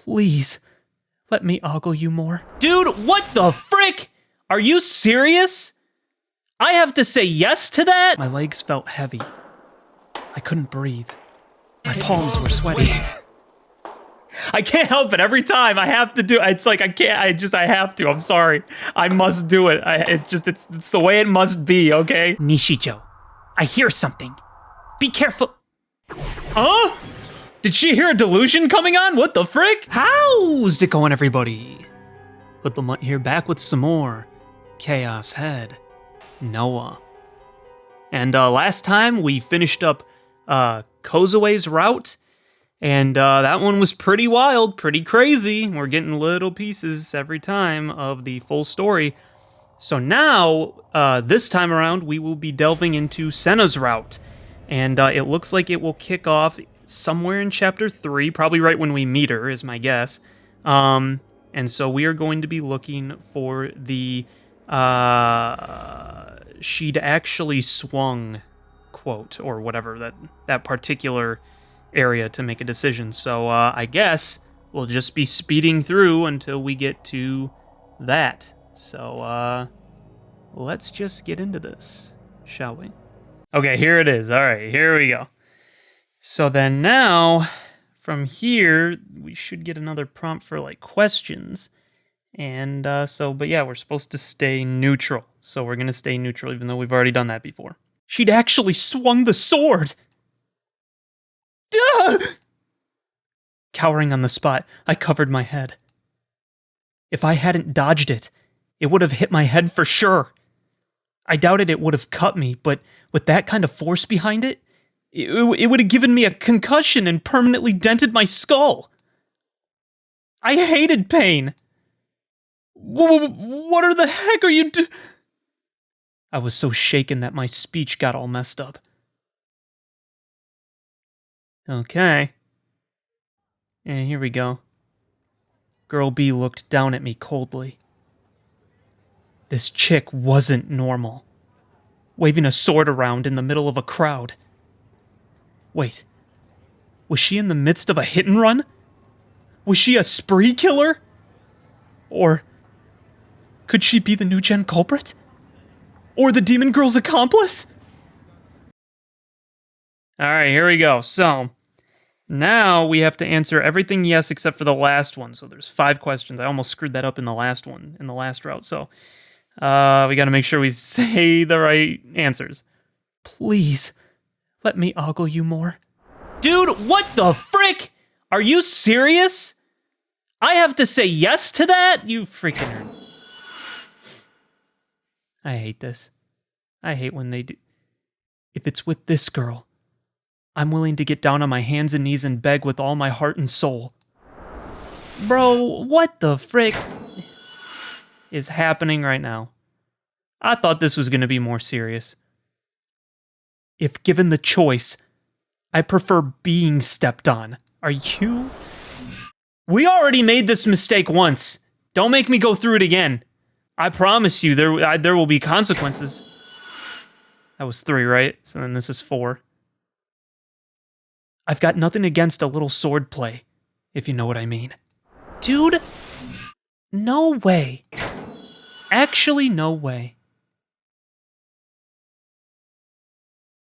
Please, let me ogle you more. Dude, what the frick? Are you serious? I have to say yes to that? My legs felt heavy. I couldn't breathe. My palms were sweaty. I can't help it. Every time I have to do it. It's like I have to. I'm sorry. I must do it. It's the way it must be, okay? Nishijo, I hear something. Be careful. Huh? Did she hear a delusion coming on? What the frick? How's it going, everybody? HoodlaMutt here, back with some more Chaos Head, Noah. And last time we finished up Kozue's route, and that one was pretty wild, pretty crazy. We're getting little pieces every time of the full story. So now, this time around, we will be delving into Sena's route. And it looks like it will kick off somewhere in Chapter 3, probably right when we meet her, is my guess. And so we are going to be looking for the she'd actually swung quote, or whatever, that particular area to make a decision. So I guess we'll just be speeding through until we get to that. So let's just get into this, shall we? Okay, here it is. All right, here we go. So then now, from here, we should get another prompt for, like, questions. And but yeah, we're supposed to stay neutral. So we're going to stay neutral, even though we've already done that before. She'd actually swung the sword! Cowering on the spot, I covered my head. If I hadn't dodged it, it would have hit my head for sure. I doubted it would have cut me, but with that kind of force behind it, it would have given me a concussion and permanently dented my skull. I hated pain. What are the heck are you I was so shaken that my speech got all messed up. Okay. And here we go. Girl B looked down at me coldly. This chick wasn't normal. Waving a sword around in the middle of a crowd. Wait. Was she in the midst of a hit and run? Was she a spree killer? Or could she be the new gen culprit? Or the demon girl's accomplice? Alright, here we go. So, now we have to answer everything yes except for the last one. So there's 5 questions. I almost screwed that up in the last one, in the last route. So, we gotta make sure we say the right answers. Please, let me ogle you more. Dude, what the frick? Are you serious? I have to say yes to that? You freaking nerd. I hate this. I hate when they do. If it's with this girl, I'm willing to get down on my hands and knees and beg with all my heart and soul. Bro, what the frick is happening right now? I thought this was going to be more serious. If given the choice, I prefer being stepped on. Are you? We already made this mistake once. Don't make me go through it again. I promise you, there will be consequences. That was 3, right? So then this is 4. I've got nothing against a little sword play, if you know what I mean. Dude, no way. Actually, no way.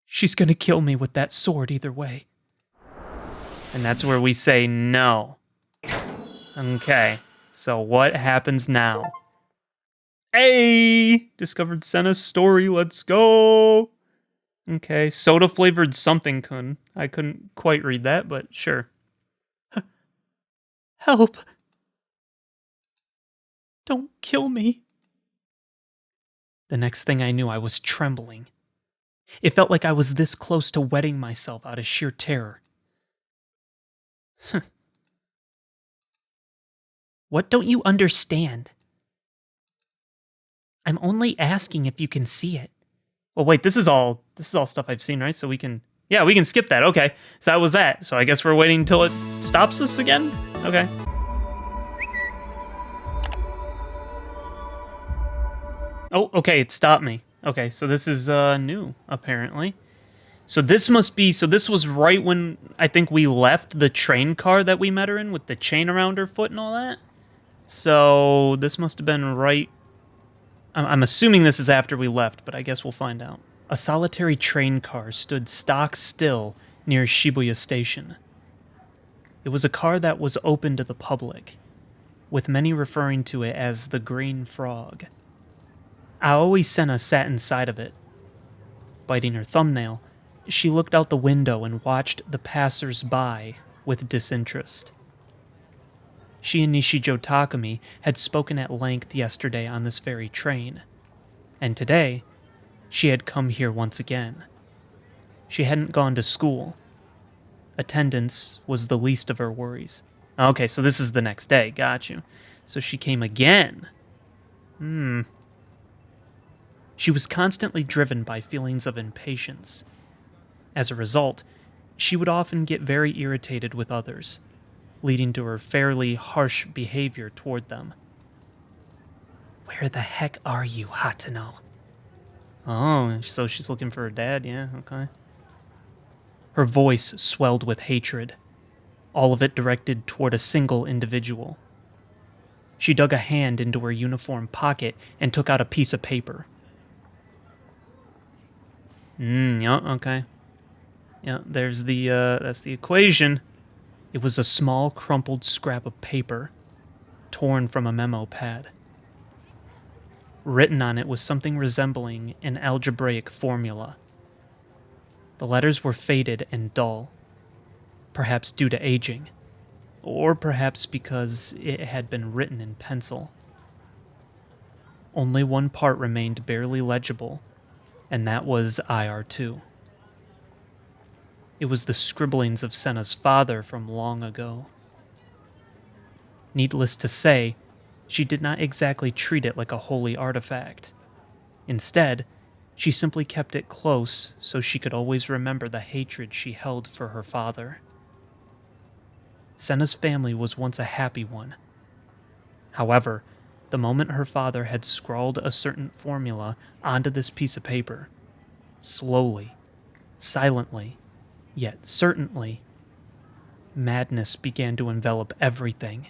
She's gonna kill me with that sword either way. And that's where we say no. Okay, so what happens now? Hey! Discovered Sena's story, let's go! Okay, soda-flavored something-kun. I couldn't quite read that, but sure. Help! Don't kill me. The next thing I knew, I was trembling. It felt like I was this close to wetting myself out of sheer terror. What don't you understand? I'm only asking if you can see it. Well, wait, this is all stuff I've seen, right? So we can skip that. Okay, so that was that. So I guess we're waiting until it stops us again? Okay. Oh, okay, it stopped me. Okay, so this is new, apparently. So this was right when I think we left the train car that we met her in with the chain around her foot and all that. So this must have been right... I'm assuming this is after we left, but I guess we'll find out. A solitary train car stood stock still near Shibuya Station. It was a car that was open to the public, with many referring to it as the Green Frog. Aoi Sena sat inside of it. Biting her thumbnail, she looked out the window and watched the passers-by with disinterest. She and Nishijo Takumi had spoken at length yesterday on this very train, and today, she had come here once again. She hadn't gone to school. Attendance was the least of her worries. Okay, so this is the next day, got you. So she came again. She was constantly driven by feelings of impatience. As a result, she would often get very irritated with others, leading to her fairly harsh behavior toward them. Where the heck are you, Hatano? Oh, so she's looking for her dad, yeah, okay. Her voice swelled with hatred, all of it directed toward a single individual. She dug a hand into her uniform pocket and took out a piece of paper. Yeah, okay. Yeah, there's that's the equation. It was a small, crumpled scrap of paper, torn from a memo pad. Written on it was something resembling an algebraic formula. The letters were faded and dull, perhaps due to aging, or perhaps because it had been written in pencil. Only one part remained barely legible, and that was IR2. It was the scribblings of Sena's father from long ago. Needless to say, she did not exactly treat it like a holy artifact. Instead, she simply kept it close so she could always remember the hatred she held for her father. Sena's family was once a happy one. However, the moment her father had scrawled a certain formula onto this piece of paper, slowly, silently, yet certainly, madness began to envelop everything.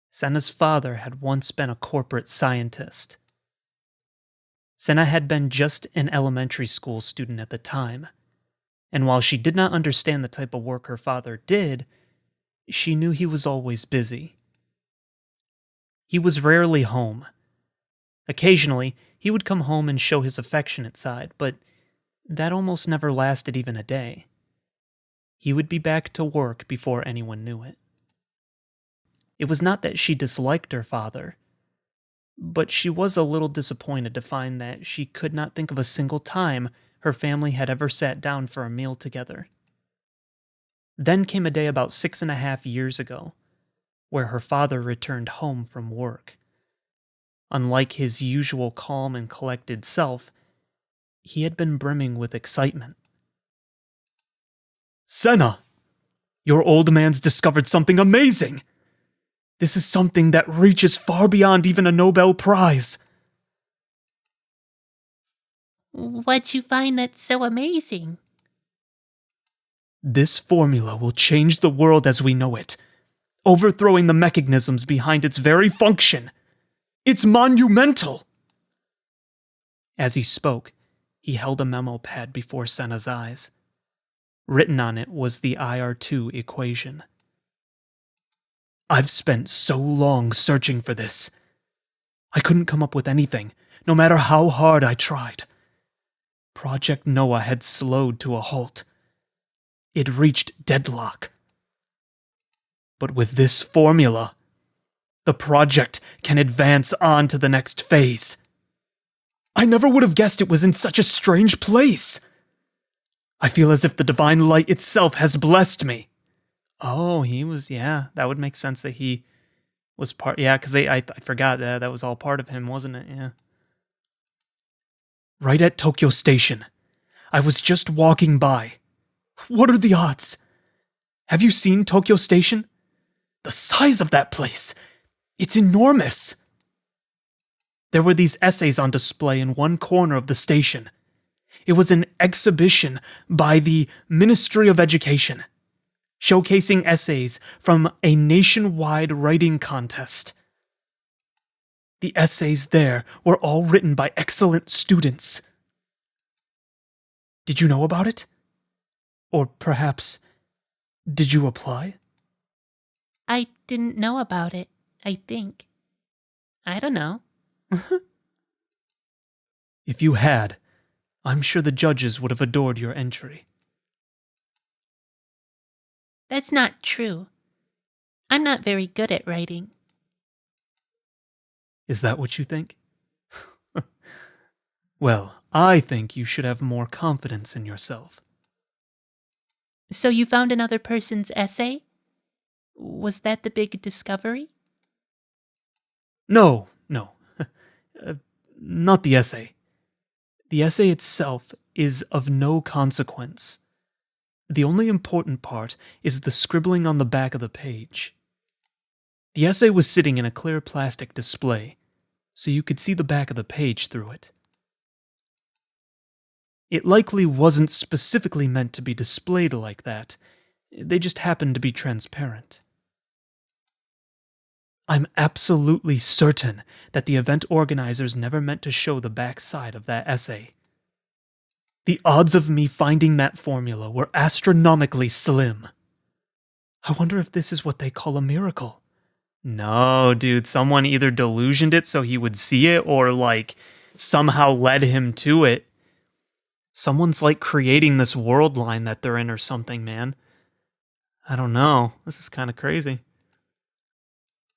Sena's father had once been a corporate scientist. Sena had been just an elementary school student at the time, and while she did not understand the type of work her father did, she knew he was always busy. He was rarely home. Occasionally, he would come home and show his affectionate side, but that almost never lasted even a day. He would be back to work before anyone knew it. It was not that she disliked her father, but she was a little disappointed to find that she could not think of a single time her family had ever sat down for a meal together. Then came a day about 6.5 years ago, where her father returned home from work. Unlike his usual calm and collected self, he had been brimming with excitement. "Sena, your old man's discovered something amazing! This is something that reaches far beyond even a Nobel Prize." What'd you find that's so amazing? "This formula will change the world as we know it, overthrowing the mechanisms behind its very function. It's monumental!" As he spoke, he held a memo pad before Sena's eyes. Written on it was the IR2 equation. "I've spent so long searching for this. I couldn't come up with anything, no matter how hard I tried. Project Noah had slowed to a halt. It reached deadlock. But with this formula, the project can advance on to the next phase. I never would have guessed it was in such a strange place. I feel as if the divine light itself has blessed me." Oh, he was, yeah, that would make sense that he was part, yeah, because I forgot that was all part of him, wasn't it? Yeah. "Right at Tokyo Station. I was just walking by. What are the odds? Have you seen Tokyo Station? The size of that place! It's enormous!" There were these essays on display in one corner of the station. It was an exhibition by the Ministry of Education, showcasing essays from a nationwide writing contest. The essays there were all written by excellent students. Did you know about it? Or perhaps, did you apply? I didn't know about it, I think. I don't know. If you had, I'm sure the judges would have adored your entry. That's not true. I'm not very good at writing. Is that what you think? Well, I think you should have more confidence in yourself. So you found another person's essay? Was that the big discovery? No. Not the essay. The essay itself is of no consequence. The only important part is the scribbling on the back of the page. The essay was sitting in a clear plastic display, so you could see the back of the page through it. It likely wasn't specifically meant to be displayed like that. They just happened to be transparent. I'm absolutely certain that the event organizers never meant to show the back side of that essay. The odds of me finding that formula were astronomically slim. I wonder if this is what they call a miracle. No, dude, someone either delusioned it so he would see it or, somehow led him to it. Someone's, creating this world line that they're in or something, man. I don't know. This is kind of crazy.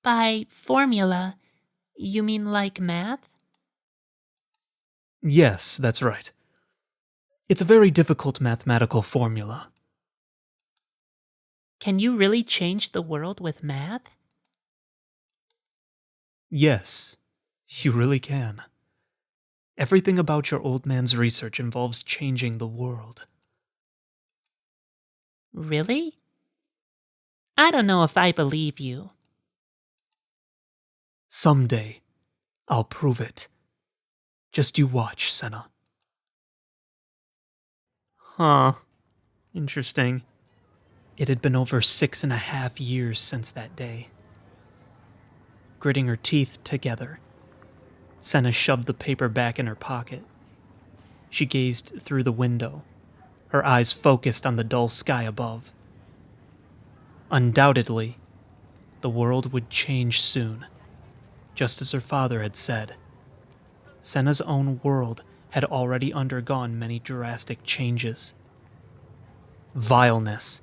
By formula, you mean like math? Yes, that's right. It's a very difficult mathematical formula. Can you really change the world with math? Yes, you really can. Everything about your old man's research involves changing the world. Really? I don't know if I believe you. Someday, I'll prove it. Just you watch, Sena. Huh. Interesting. It had been over 6.5 years since that day. Gritting her teeth together, Sena shoved the paper back in her pocket. She gazed through the window, her eyes focused on the dull sky above. Undoubtedly, the world would change soon, just as her father had said. Sena's own world had already undergone many drastic changes. Vileness,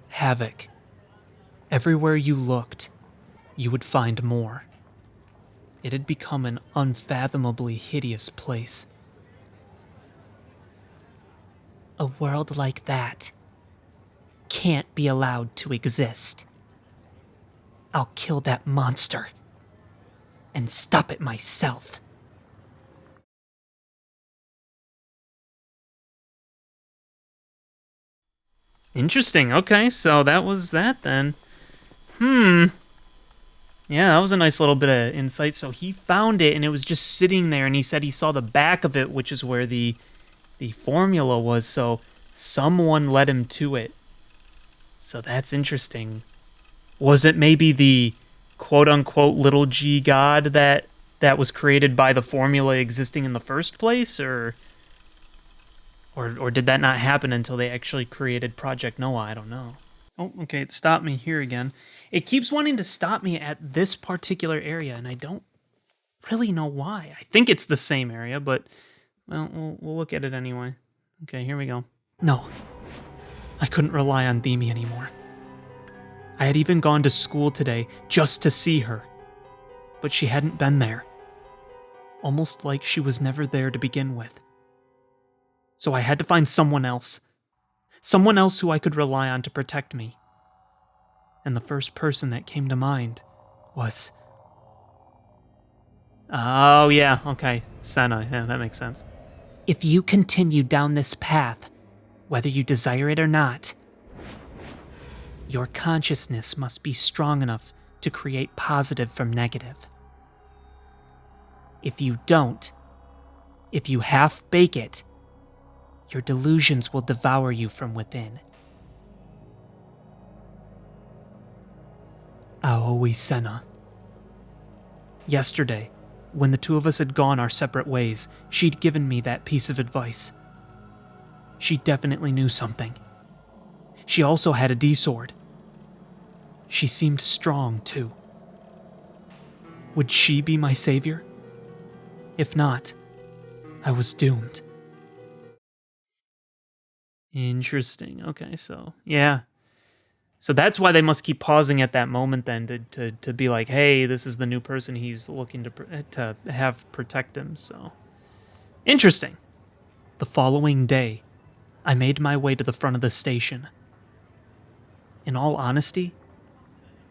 havoc. Everywhere you looked, you would find more. It had become an unfathomably hideous place. A world like that can't be allowed to exist. I'll kill that monster and stop it myself. Interesting. Okay, so that was that then. Yeah, that was a nice little bit of insight. So he found it, and it was just sitting there, and he said he saw the back of it, which is where the formula was, so someone led him to it. So that's interesting. Was it maybe the quote-unquote little g god that was created by the formula existing in the first place, or did that not happen until they actually created Project Noah? I don't know. Oh, okay, it stopped me here again. It keeps wanting to stop me at this particular area, and I don't really know why. I think it's the same area, but, well, we'll look at it anyway. Okay, here we go. No, I couldn't rely on Themi anymore. I had even gone to school today just to see her, but she hadn't been there. Almost like she was never there to begin with. So I had to find someone else. Someone else who I could rely on to protect me. And the first person that came to mind was... Oh, yeah, okay. Sena, yeah, that makes sense. If you continue down this path, whether you desire it or not, your consciousness must be strong enough to create positive from negative. If you don't, if you half-bake it, your delusions will devour you from within. Aoi Sena. Yesterday, when the two of us had gone our separate ways, she'd given me that piece of advice. She definitely knew something. She also had a D-sword. She seemed strong, too. Would she be my savior? If not, I was doomed. Interesting. Okay, so, yeah. So that's why they must keep pausing at that moment then to be like, hey, this is the new person he's looking to have protect him, so. Interesting. The following day, I made my way to the front of the station. In all honesty,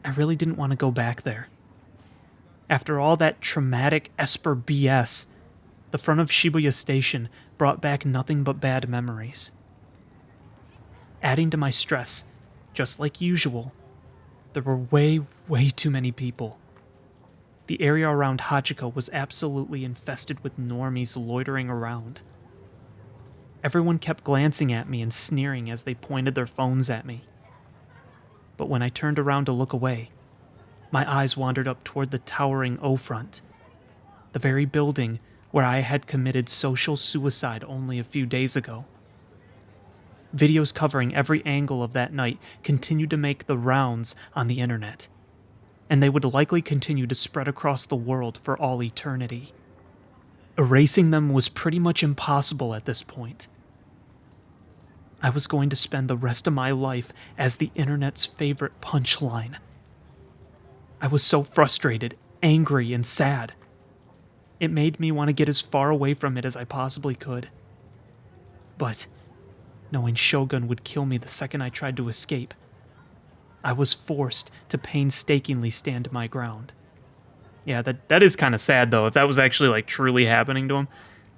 I really didn't want to go back there. After all that traumatic Esper BS, the front of Shibuya Station brought back nothing but bad memories. Adding to my stress, just like usual, there were way too many people. The area around Hachiko was absolutely infested with normies loitering around. Everyone kept glancing at me and sneering as they pointed their phones at me. But when I turned around to look away, my eyes wandered up toward the towering O-front, the very building where I had committed social suicide only a few days ago. Videos covering every angle of that night continued to make the rounds on the internet, and they would likely continue to spread across the world for all eternity. Erasing them was pretty much impossible at this point. I was going to spend the rest of my life as the internet's favorite punchline. I was so frustrated, angry, and sad. It made me want to get as far away from it as I possibly could. But, knowing Shogun would kill me the second I tried to escape, I was forced to painstakingly stand my ground. Yeah, that is kind of sad, though, if that was actually, like, truly happening to him.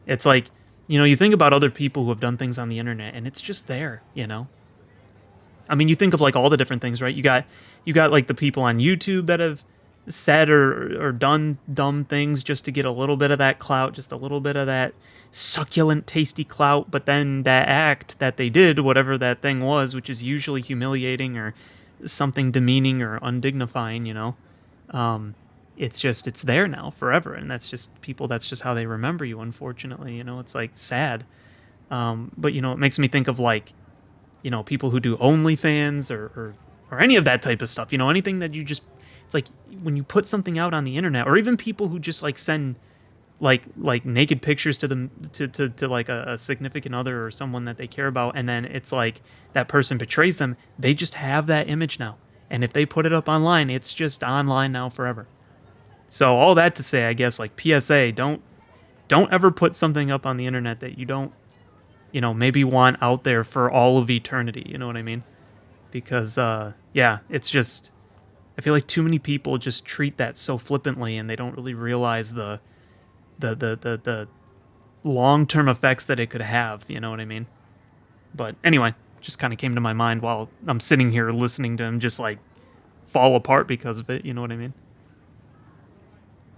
It's like, you know, you think about other people who have done things on the internet, and it's just there, you know? I mean, you think of, like, all the different things, right? You got like, the people on YouTube that have said or done dumb things just to get a little bit of that clout, just a little bit of that succulent, tasty clout, but then that act that they did, whatever that thing was, which is usually humiliating or something demeaning or undignifying, you know? It's there now forever, and that's just how they remember you, unfortunately, you know? It's, like, sad. But, you know, it makes me think of, like, you know, people who do OnlyFans or any of that type of stuff, you know, anything that you just, it's like when you put something out on the internet, or even people who just like send like naked pictures to them to like a significant other or someone that they care about, and then it's like that person betrays them, they just have that image now. And if they put it up online, it's just online now forever. So all that to say, I guess, like, PSA, don't ever put something up on the internet that you don't, you know, maybe want out there for all of eternity, you know what I mean? Because, yeah, it's just, I feel like too many people just treat that so flippantly, and they don't really realize the long-term effects that it could have, you know what I mean? But anyway, just kind of came to my mind while I'm sitting here listening to him just, like, fall apart because of it, you know what I mean?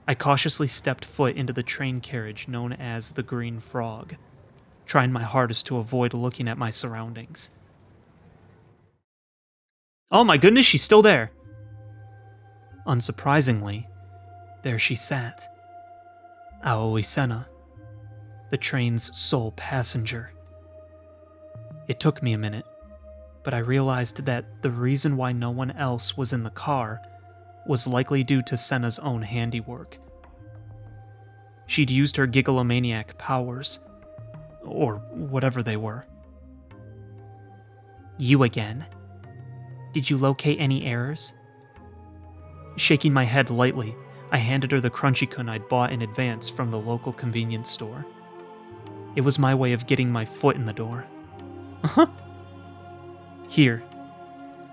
I cautiously stepped foot into the train carriage known as the Green Frog, trying my hardest to avoid looking at my surroundings. Oh my goodness, she's still there! Unsurprisingly, there she sat. Aoi Sena, the train's sole passenger. It took me a minute, but I realized that the reason why no one else was in the car was likely due to Sena's own handiwork. She'd used her gigalomaniac powers, or whatever they were. You again. Did you locate any errors? Shaking my head lightly, I handed her the crunchy-kun I'd bought in advance from the local convenience store. It was my way of getting my foot in the door. Uh-huh. Here.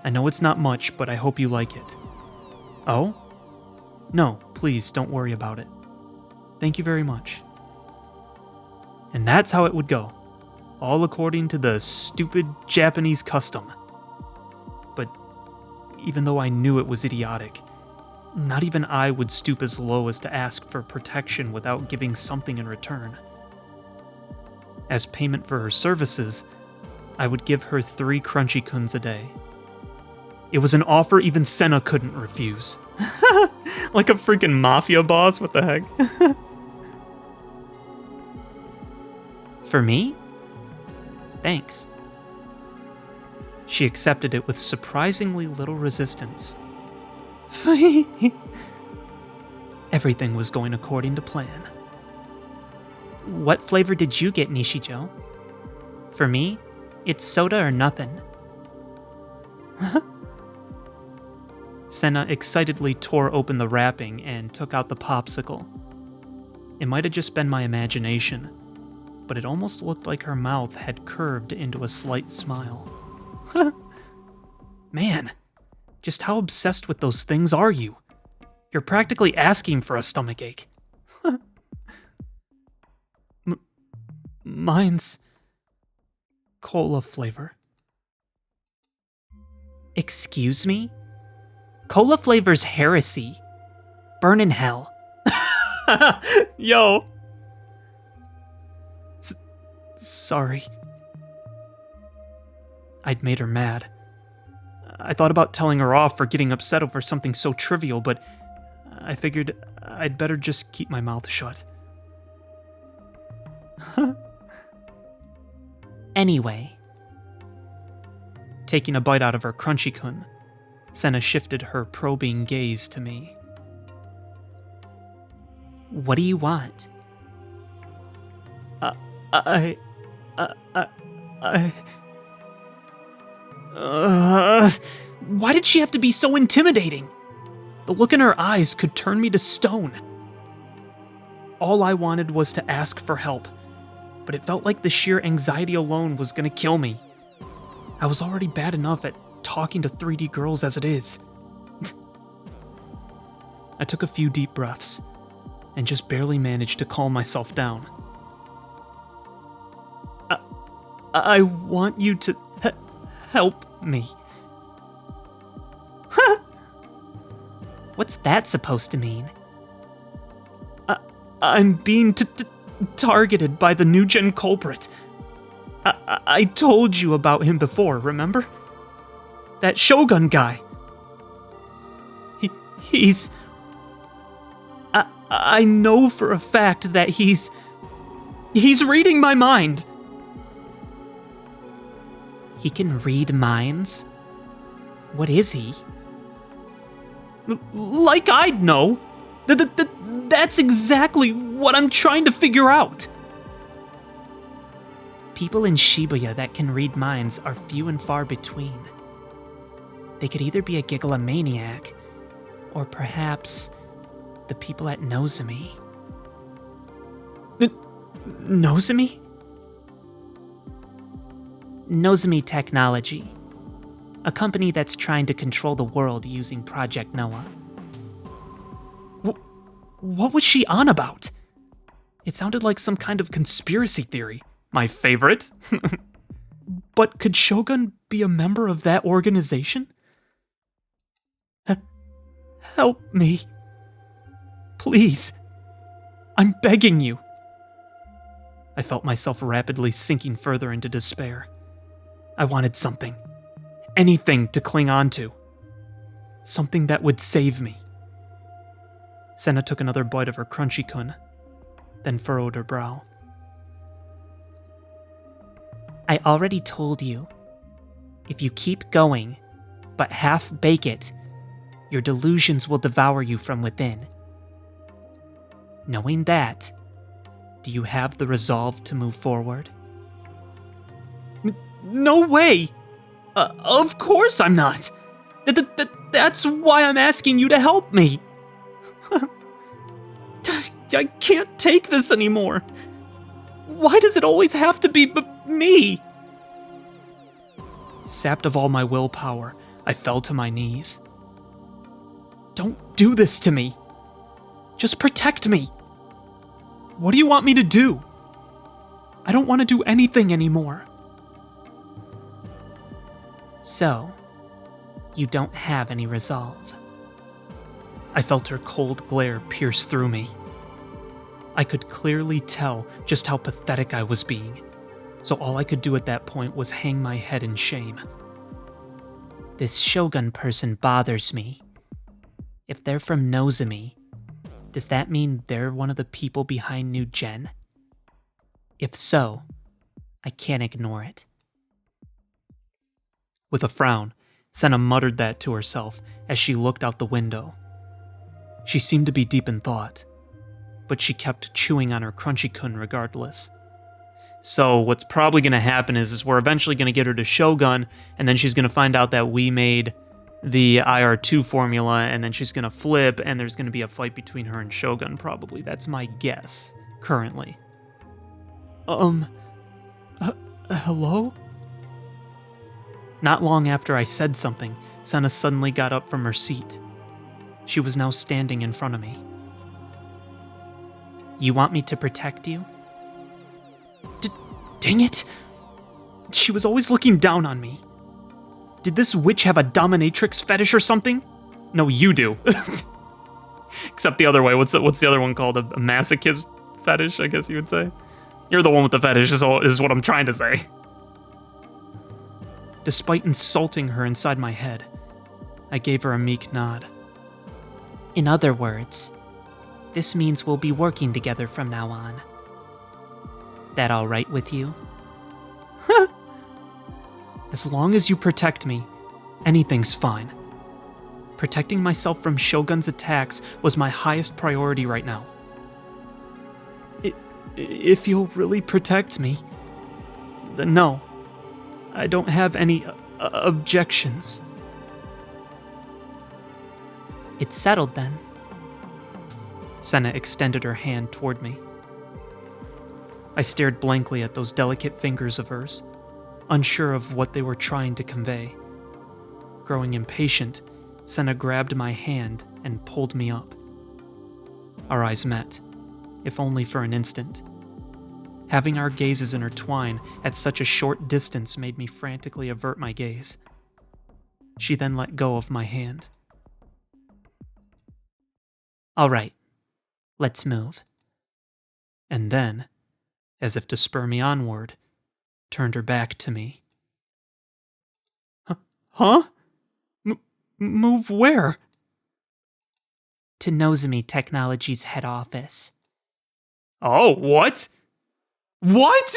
I know it's not much, but I hope you like it. Oh? No, please, don't worry about it. Thank you very much. And that's how it would go, all according to the stupid Japanese custom. But even though I knew it was idiotic, Not even I would stoop as low as to ask for protection without giving something in return. As payment for her services, I would give her 3 crunchy kuns a day. It was an offer even Sena couldn't refuse. Like a freaking mafia boss, what the heck? For me? Thanks. She accepted it with surprisingly little resistance. Everything was going according to plan. What flavor did you get, Nishijo? For me, it's soda or nothing. Sena excitedly tore open the wrapping and took out the popsicle. It might have just been my imagination, but it almost looked like her mouth had curved into a slight smile. Man, just how obsessed with those things are you? You're practically asking for a stomachache. Mine's cola flavor. Excuse me? Cola flavor's heresy. Burn in hell. Yo. Sorry. I'd made her mad. I thought about telling her off for getting upset over something so trivial, but I figured I'd better just keep my mouth shut. Anyway. Taking a bite out of her crunchy-kun, Sena shifted her probing gaze to me. What do you want? Why did she have to be so intimidating? The look in her eyes could turn me to stone. All I wanted was to ask for help, but it felt like the sheer anxiety alone was gonna kill me. I was already bad enough at talking to 3D girls as it is. I took a few deep breaths and just barely managed to calm myself down. I want you to help me. What's that supposed to mean? I'm being targeted by the new-gen culprit. I told you about him before, remember? That Shogun guy. He's... I know for a fact that he's reading my mind. He can read minds? What is he? Like I'd know. That's exactly what I'm trying to figure out. People in Shibuya that can read minds are few and far between. They could either be a gigalomaniac, or perhaps the people at Nozomi. Nozomi? Nozomi Technology, a company that's trying to control the world using Project Noah. What was she on about? It sounded like some kind of conspiracy theory. My favorite. But could Shogun be a member of that organization? Help me. Please. I'm begging you. I felt myself rapidly sinking further into despair. I wanted something. Anything to cling on to. Something that would save me. Sena took another bite of her crunchy-kun, then furrowed her brow. I already told you. If you keep going, but half-bake it, your delusions will devour you from within. Knowing that, do you have the resolve to move forward? No way! Of course I'm not! That's why I'm asking you to help me! I can't take this anymore! Why does it always have to be me? Sapped of all my willpower, I fell to my knees. Don't do this to me! Just protect me! What do you want me to do? I don't want to do anything anymore. So, you don't have any resolve. I felt her cold glare pierce through me. I could clearly tell just how pathetic I was being, so all I could do at that point was hang my head in shame. This Shogun person bothers me. If they're from Nozomi, does that mean they're one of the people behind New Gen? If so, I can't ignore it. With a frown, Sena muttered that to herself as she looked out the window. She seemed to be deep in thought, but she kept chewing on her crunchy-kun regardless. So what's probably going to happen is we're eventually going to get her to Shogun, and then she's going to find out that we made the IR2 formula, and then she's going to flip, and there's going to be a fight between her and Shogun, probably. That's my guess, currently. Hello? Not long after I said something, Sena suddenly got up from her seat. She was now standing in front of me. You want me to protect you? Dang it! She was always looking down on me. Did this witch have a dominatrix fetish or something? No, you do. Except the other way. What's the other one called? A masochist fetish, I guess you would say? You're the one with the fetish, is what I'm trying to say. Despite insulting her inside my head, I gave her a meek nod. In other words, this means we'll be working together from now on. That all right with you? As long as you protect me, anything's fine. Protecting myself from Shogun's attacks was my highest priority right now. If you'll really protect me, then no. I don't have any objections. It's settled then. Sena extended her hand toward me. I stared blankly at those delicate fingers of hers, unsure of what they were trying to convey. Growing impatient, Sena grabbed my hand and pulled me up. Our eyes met, if only for an instant. Having our gazes intertwine at such a short distance made me frantically avert my gaze. She then let go of my hand. All right, let's move. And then, as if to spur me onward, turned her back to me. Huh? Move where? To Nozomi Technology's head office. Oh, what? What?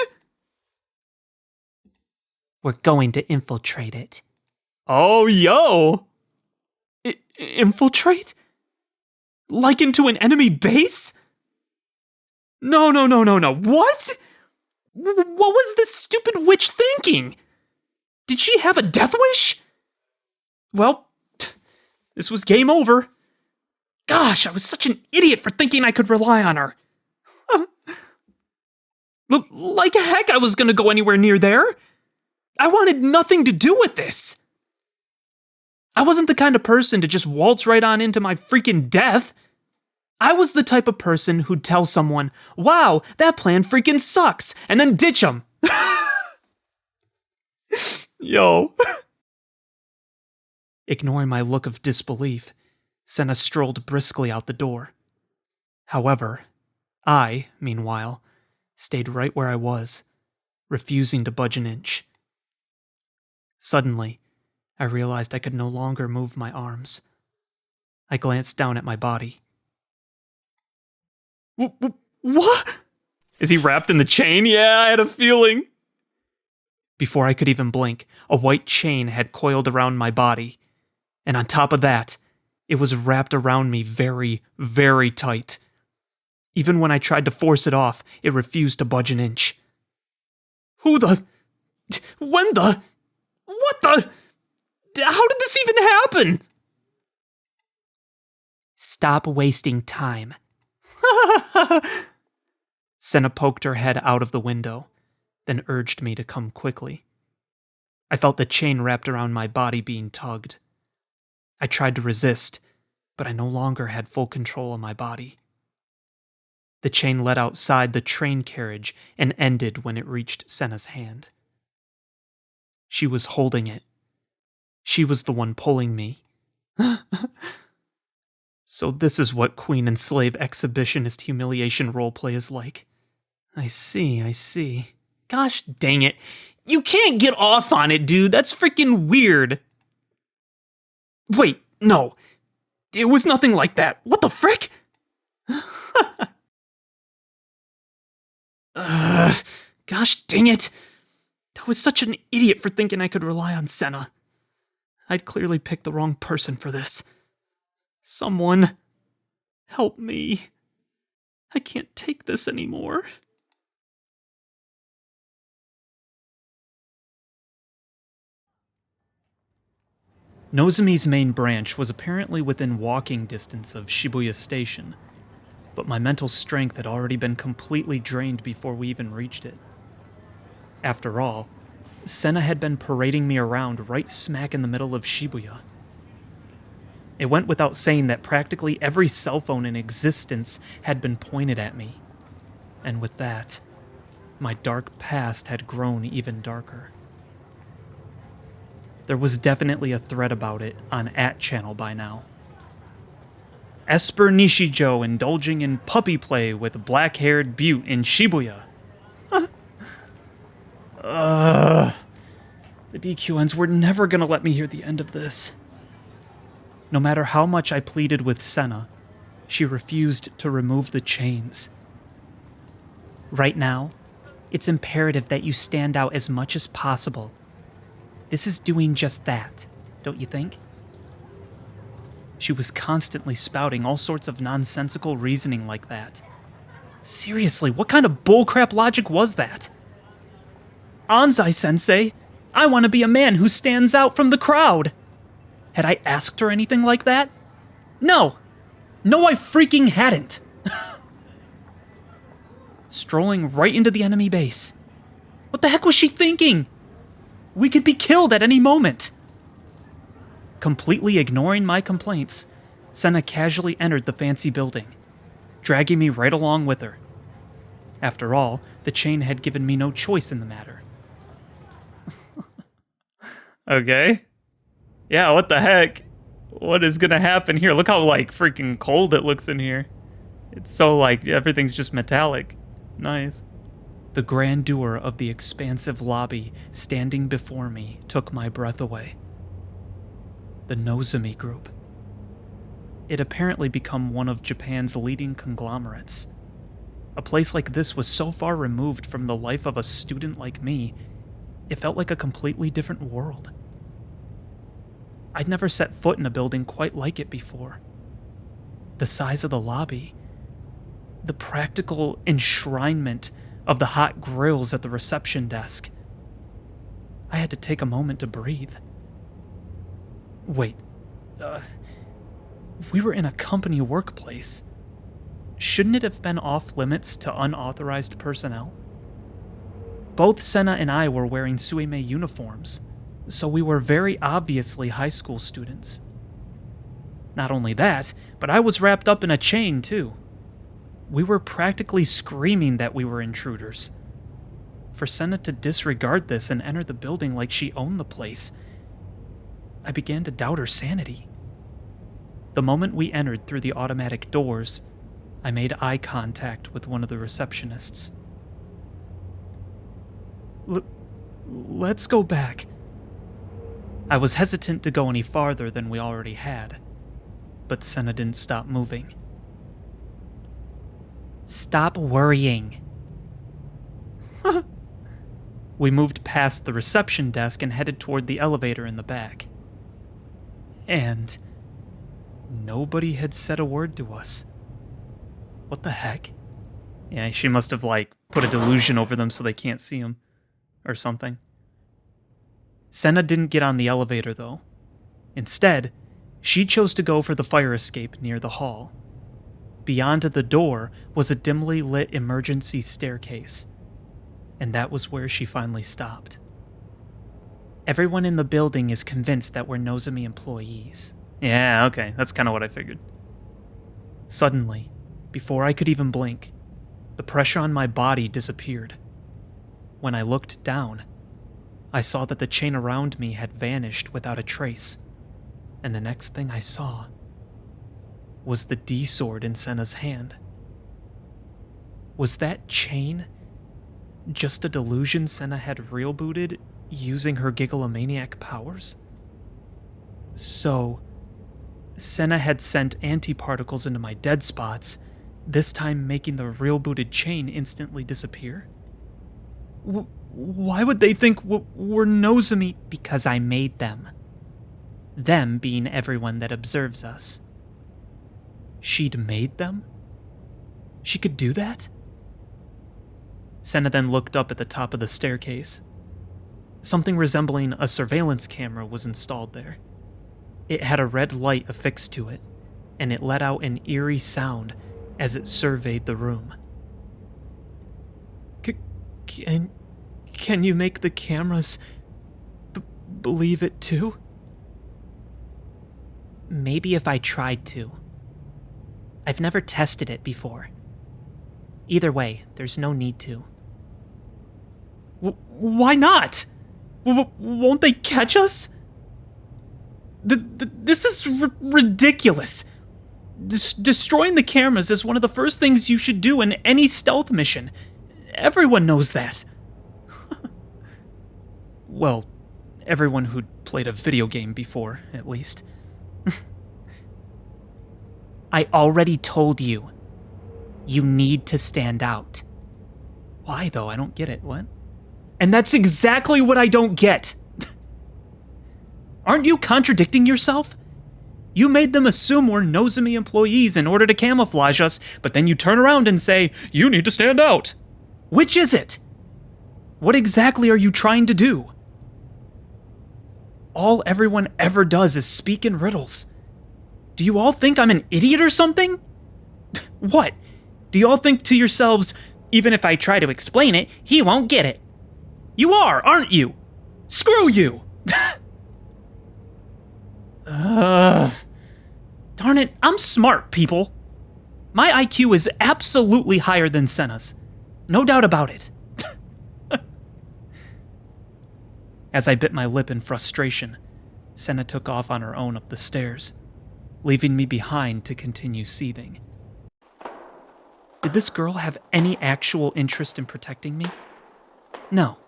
We're going to infiltrate it. Oh, yo! Infiltrate? Like into an enemy base? No. What? What was this stupid witch thinking? Did she have a death wish? Well, this was game over. Gosh, I was such an idiot for thinking I could rely on her. Like heck I was gonna go anywhere near there. I wanted nothing to do with this. I wasn't the kind of person to just waltz right on into my freaking death. I was the type of person who'd tell someone, wow, that plan freaking sucks, and then ditch them. Yo. Ignoring my look of disbelief, Sena strolled briskly out the door. However, I, meanwhile, stayed right where I was, refusing to budge an inch. Suddenly, I realized I could no longer move my arms. I glanced down at my body. What? Is he wrapped in the chain? Yeah, I had a feeling. Before I could even blink, a white chain had coiled around my body. And on top of that, it was wrapped around me very, very tight. Even when I tried to force it off, it refused to budge an inch. What the? How did this even happen? Stop wasting time. Sena poked her head out of the window, then urged me to come quickly. I felt the chain wrapped around my body being tugged. I tried to resist, but I no longer had full control of my body. The chain led outside the train carriage and ended when it reached Sena's hand. She was holding it. She was the one pulling me. So this is what queen and slave exhibitionist humiliation roleplay is like. I see. Gosh dang it. You can't get off on it, dude. That's freaking weird. Wait, no. It was nothing like that. What the frick? Gosh dang it. I was such an idiot for thinking I could rely on Sena. I'd clearly picked the wrong person for this. Someone, help me. I can't take this anymore. Nozomi's main branch was apparently within walking distance of Shibuya Station, but my mental strength had already been completely drained before we even reached it. After all, Sena had been parading me around right smack in the middle of Shibuya. It went without saying that practically every cell phone in existence had been pointed at me, and with that, my dark past had grown even darker. There was definitely a thread about it on @channel by now. Esper Nishijo indulging in puppy play with black-haired beaut in Shibuya. The DQNs were never gonna let me hear the end of this. No matter how much I pleaded with Sena, she refused to remove the chains. Right now, it's imperative that you stand out as much as possible. This is doing just that, don't you think? She was constantly spouting all sorts of nonsensical reasoning like that. Seriously, what kind of bullcrap logic was that? Anzai-sensei, I want to be a man who stands out from the crowd. Had I asked her anything like that? No, I freaking hadn't. Strolling right into the enemy base. What the heck was she thinking? We could be killed at any moment. Completely ignoring my complaints, Sena casually entered the fancy building, dragging me right along with her. After all, the chain had given me no choice in the matter. Okay. Yeah, what the heck? What is gonna happen here? Look how, like, freaking cold it looks in here. It's so, like, everything's just metallic. Nice. The grandeur of the expansive lobby standing before me took my breath away. The Nozomi Group. It had apparently become one of Japan's leading conglomerates. A place like this was so far removed from the life of a student like me, it felt like a completely different world. I'd never set foot in a building quite like it before. The size of the lobby, the practical enshrinement of the hot grills at the reception desk. I had to take a moment to breathe. Wait, we were in a company workplace. Shouldn't it have been off limits to unauthorized personnel? Both Sena and I were wearing Suimei uniforms, so we were very obviously high school students. Not only that, but I was wrapped up in a chain too. We were practically screaming that we were intruders. For Sena to disregard this and enter the building like she owned the place, I began to doubt her sanity. The moment we entered through the automatic doors, I made eye contact with one of the receptionists. Let's go back. I was hesitant to go any farther than we already had, but Sena didn't stop moving. Stop worrying. We moved past the reception desk and headed toward the elevator in the back. And nobody had said a word to us. What the heck? Yeah, she must have, like, put a delusion over them so they can't see him. Or something. Sena didn't get on the elevator, though. Instead, she chose to go for the fire escape near the hall. Beyond the door was a dimly lit emergency staircase, and that was where she finally stopped. Everyone in the building is convinced that we're Nozomi employees. Yeah, okay, that's kind of what I figured. Suddenly, before I could even blink, the pressure on my body disappeared. When I looked down, I saw that the chain around me had vanished without a trace, and the next thing I saw was the D-sword in Sena's hand. Was that chain just a delusion Sena had real-booted using her gigalomaniac powers? So, Sena had sent antiparticles into my dead spots, this time making the real-booted chain instantly disappear? Why would they think we're Nozomi? Because I made them. Them being everyone that observes us. She'd made them? She could do that? Sena then looked up at the top of the staircase. Something resembling a surveillance camera was installed there. It had a red light affixed to it, and it let out an eerie sound as it surveyed the room. Can you make the cameras believe it too? Maybe if I tried to. I've never tested it before. Either way, there's no need to. Why not? Won't they catch us? This is ridiculous. Destroying the cameras is one of the first things you should do in any stealth mission. Everyone knows that. Well, everyone who'd played a video game before, at least. I already told you. You need to stand out. Why, though? I don't get it. What? And that's exactly what I don't get. Aren't you contradicting yourself? You made them assume we're Nozomi employees in order to camouflage us, but then you turn around and say, you need to stand out. Which is it? What exactly are you trying to do? All everyone ever does is speak in riddles. Do you all think I'm an idiot or something? What? Do you all think to yourselves, even if I try to explain it, he won't get it? You are, aren't you? Screw you! Darn it, I'm smart, people. My IQ is absolutely higher than Sena's. No doubt about it. As I bit my lip in frustration, Sena took off on her own up the stairs, leaving me behind to continue seething. Did this girl have any actual interest in protecting me? No.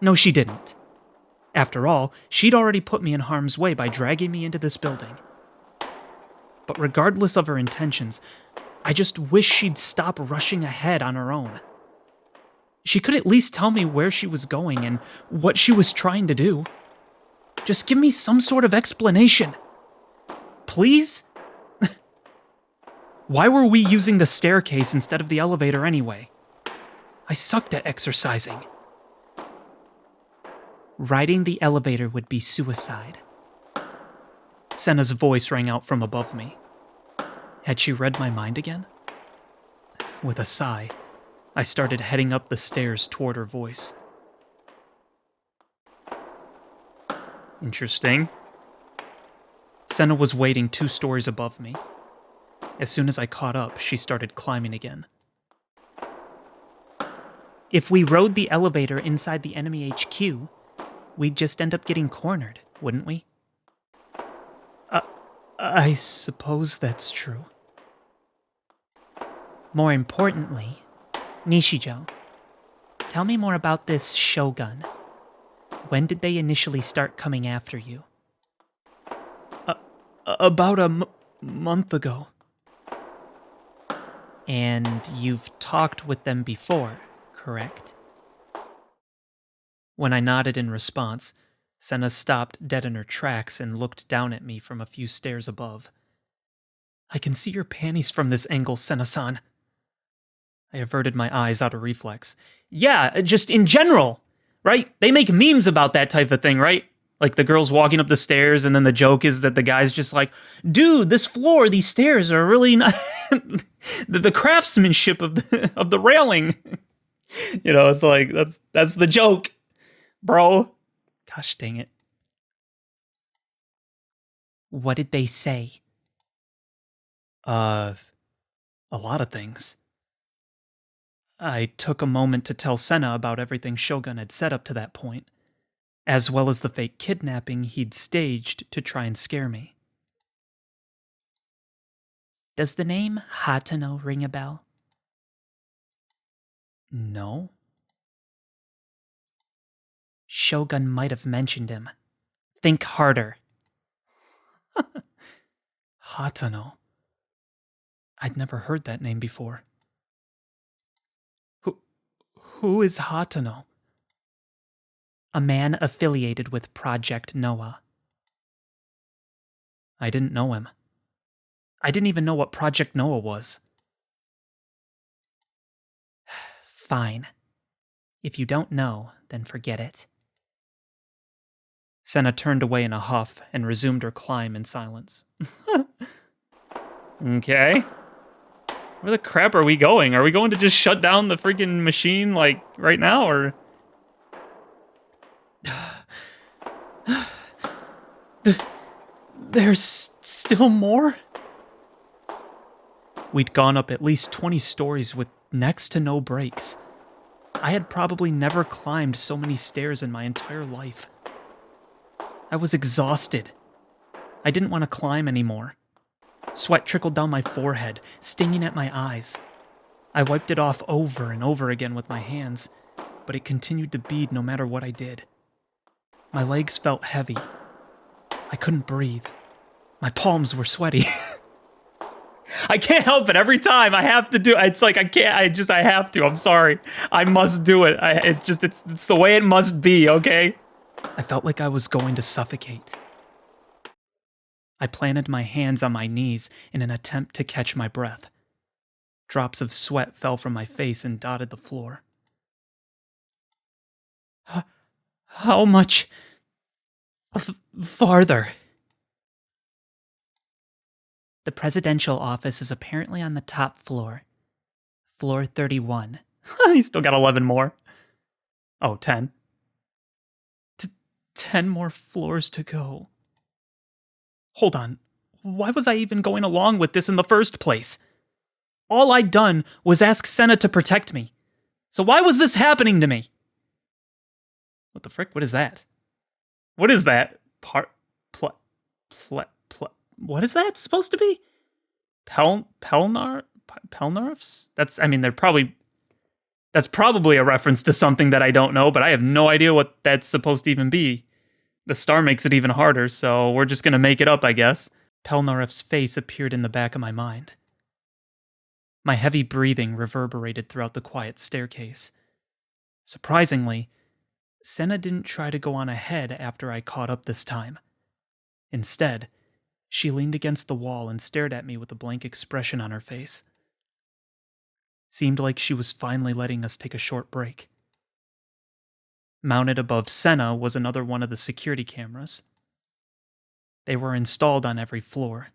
No, she didn't. After all, she'd already put me in harm's way by dragging me into this building. But regardless of her intentions, I just wish she'd stop rushing ahead on her own. She could at least tell me where she was going and what she was trying to do. Just give me some sort of explanation. Please? Why were we using the staircase instead of the elevator anyway? I sucked at exercising. Riding the elevator would be suicide. Sena's voice rang out from above me. Had she read my mind again? With a sigh, I started heading up the stairs toward her voice. Interesting. Sena was waiting 2 stories above me. As soon as I caught up, she started climbing again. If we rode the elevator inside the enemy HQ, we'd just end up getting cornered, wouldn't we? I suppose that's true. More importantly, Nishijo, tell me more about this Shogun. When did they initially start coming after you? About a month ago. And you've talked with them before, correct? When I nodded in response, Sena stopped dead in her tracks and looked down at me from a few stairs above. I can see your panties from this angle, Sena-san. I averted my eyes out of reflex. Yeah, just in general, right? They make memes about that type of thing, right? Like the girl's walking up the stairs and then the joke is that the guy's just like, dude, this floor, these stairs are really not... the craftsmanship of the railing. You know, it's like, that's the joke, bro. Gosh dang it. What did they say? A lot of things. I took a moment to tell Sena about everything Shogun had said up to that point, as well as the fake kidnapping he'd staged to try and scare me. Does the name Hatano ring a bell? No. Shogun might have mentioned him. Think harder. Hatano. I'd never heard that name before. Who is Hatano? A man affiliated with Project Noah. I didn't know him. I didn't even know what Project Noah was. Fine. If you don't know, then forget it. Sena turned away in a huff and resumed her climb in silence. Okay. Where the crap are we going? Are we going to just shut down the freaking machine, like, right now, or...? There's still more? We'd gone up at least 20 stories with next to no breaks. I had probably never climbed so many stairs in my entire life. I was exhausted. I didn't want to climb anymore. Sweat trickled down my forehead, stinging at my eyes. I wiped it off over and over again with my hands, but it continued to bead no matter what I did. My legs felt heavy. I couldn't breathe. My palms were sweaty. I can't help it. Every time I have to do it. It's like I can't. I have to. I'm sorry. I must do it. It's the way it must be, okay? I felt like I was going to suffocate. I planted my hands on my knees in an attempt to catch my breath. Drops of sweat fell from my face and dotted the floor. How much farther? The presidential office is apparently on the top floor. Floor 31. He's still got 11 more. Oh, 10. 10 more floors to go. Hold on. Why was I even going along with this in the first place? All I'd done was ask Sena to protect me. So why was this happening to me? What the frick? What is that? What is that? What is that supposed to be? Pelnarfs? That's probably a reference to something that I don't know, but I have no idea what that's supposed to even be. The star makes it even harder, so we're just gonna make it up, I guess. Pelnarf's face appeared in the back of my mind. My heavy breathing reverberated throughout the quiet staircase. Surprisingly, Sena didn't try to go on ahead after I caught up this time. Instead, she leaned against the wall and stared at me with a blank expression on her face. Seemed like she was finally letting us take a short break. Mounted above Sena was another one of the security cameras. They were installed on every floor.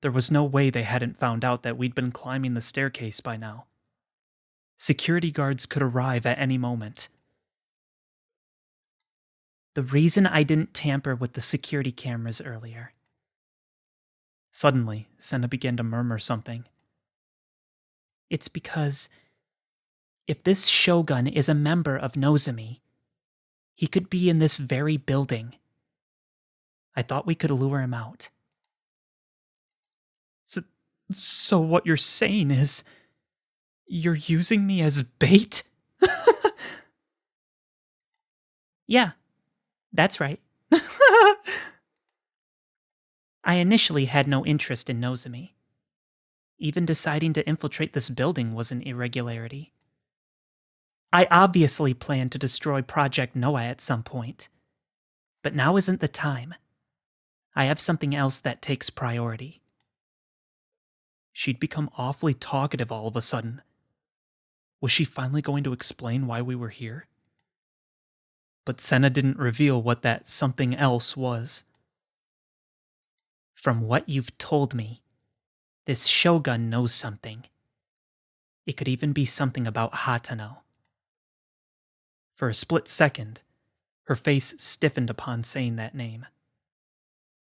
There was no way they hadn't found out that we'd been climbing the staircase by now. Security guards could arrive at any moment. The reason I didn't tamper with the security cameras earlier. Suddenly, Sena began to murmur something. It's because if this Shogun is a member of Nozomi, he could be in this very building. I thought we could lure him out. So what you're saying is, you're using me as bait? Yeah, that's right. I initially had no interest in Nozomi. Even deciding to infiltrate this building was an irregularity. I obviously planned to destroy Project Noah at some point. But now isn't the time. I have something else that takes priority. She'd become awfully talkative all of a sudden. Was she finally going to explain why we were here? But Sena didn't reveal what that something else was. From what you've told me, this Shogun knows something. It could even be something about Hatano. For a split second, her face stiffened upon saying that name.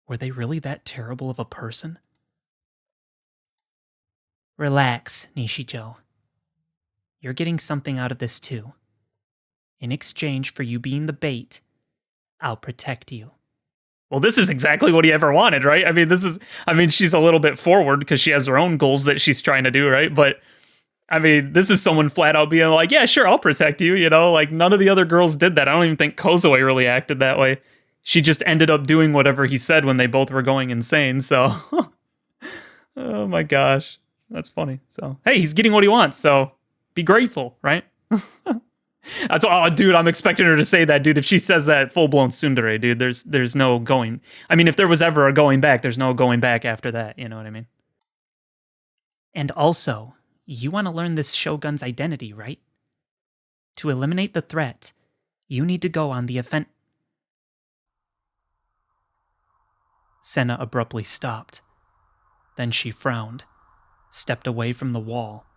Were they really that terrible of a person? Relax, Nishijo. You're getting something out of this too. In exchange for you being the bait, I'll protect you. Well, this is exactly what he ever wanted, right? I mean, she's a little bit forward because she has her own goals that she's trying to do, right? But I mean, this is someone flat out being like, yeah, sure, I'll protect you, you know? Like, none of the other girls did that. I don't even think Kozue really acted that way. She just ended up doing whatever he said when they both were going insane, so... Oh my gosh. That's funny. So, hey, he's getting what he wants, so be grateful, right? That's, oh, dude, I'm expecting her to say that, dude. If she says that, full-blown tsundere, dude, there's no going. I mean, if there was ever a going back, there's no going back after that, you know what I mean? And also, you want to learn this Shogun's identity, right? To eliminate the threat, you need to go on the offense. Sena abruptly stopped. Then she frowned, stepped away from the wall,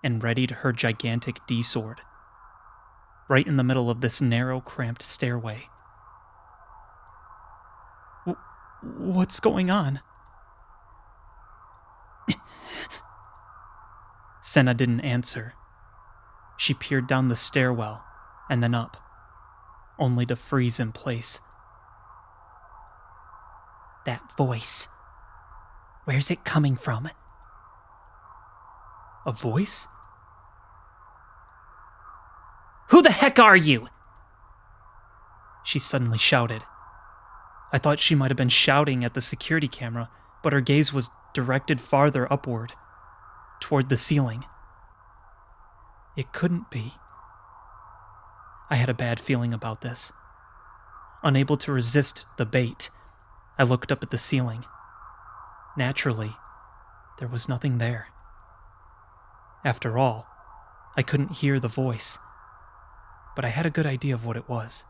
and readied her gigantic D-sword. Right in the middle of this narrow, cramped stairway. What's going on? Sena didn't answer. She peered down the stairwell and then up, only to freeze in place. That voice. Where's it coming from? A voice? Who the heck are you? She suddenly shouted. I thought she might have been shouting at the security camera, but her gaze was directed farther upward, toward the ceiling. It couldn't be. I had a bad feeling about this. Unable to resist the bait, I looked up at the ceiling. Naturally, there was nothing there. After all, I couldn't hear the voice, but I had a good idea of what it was.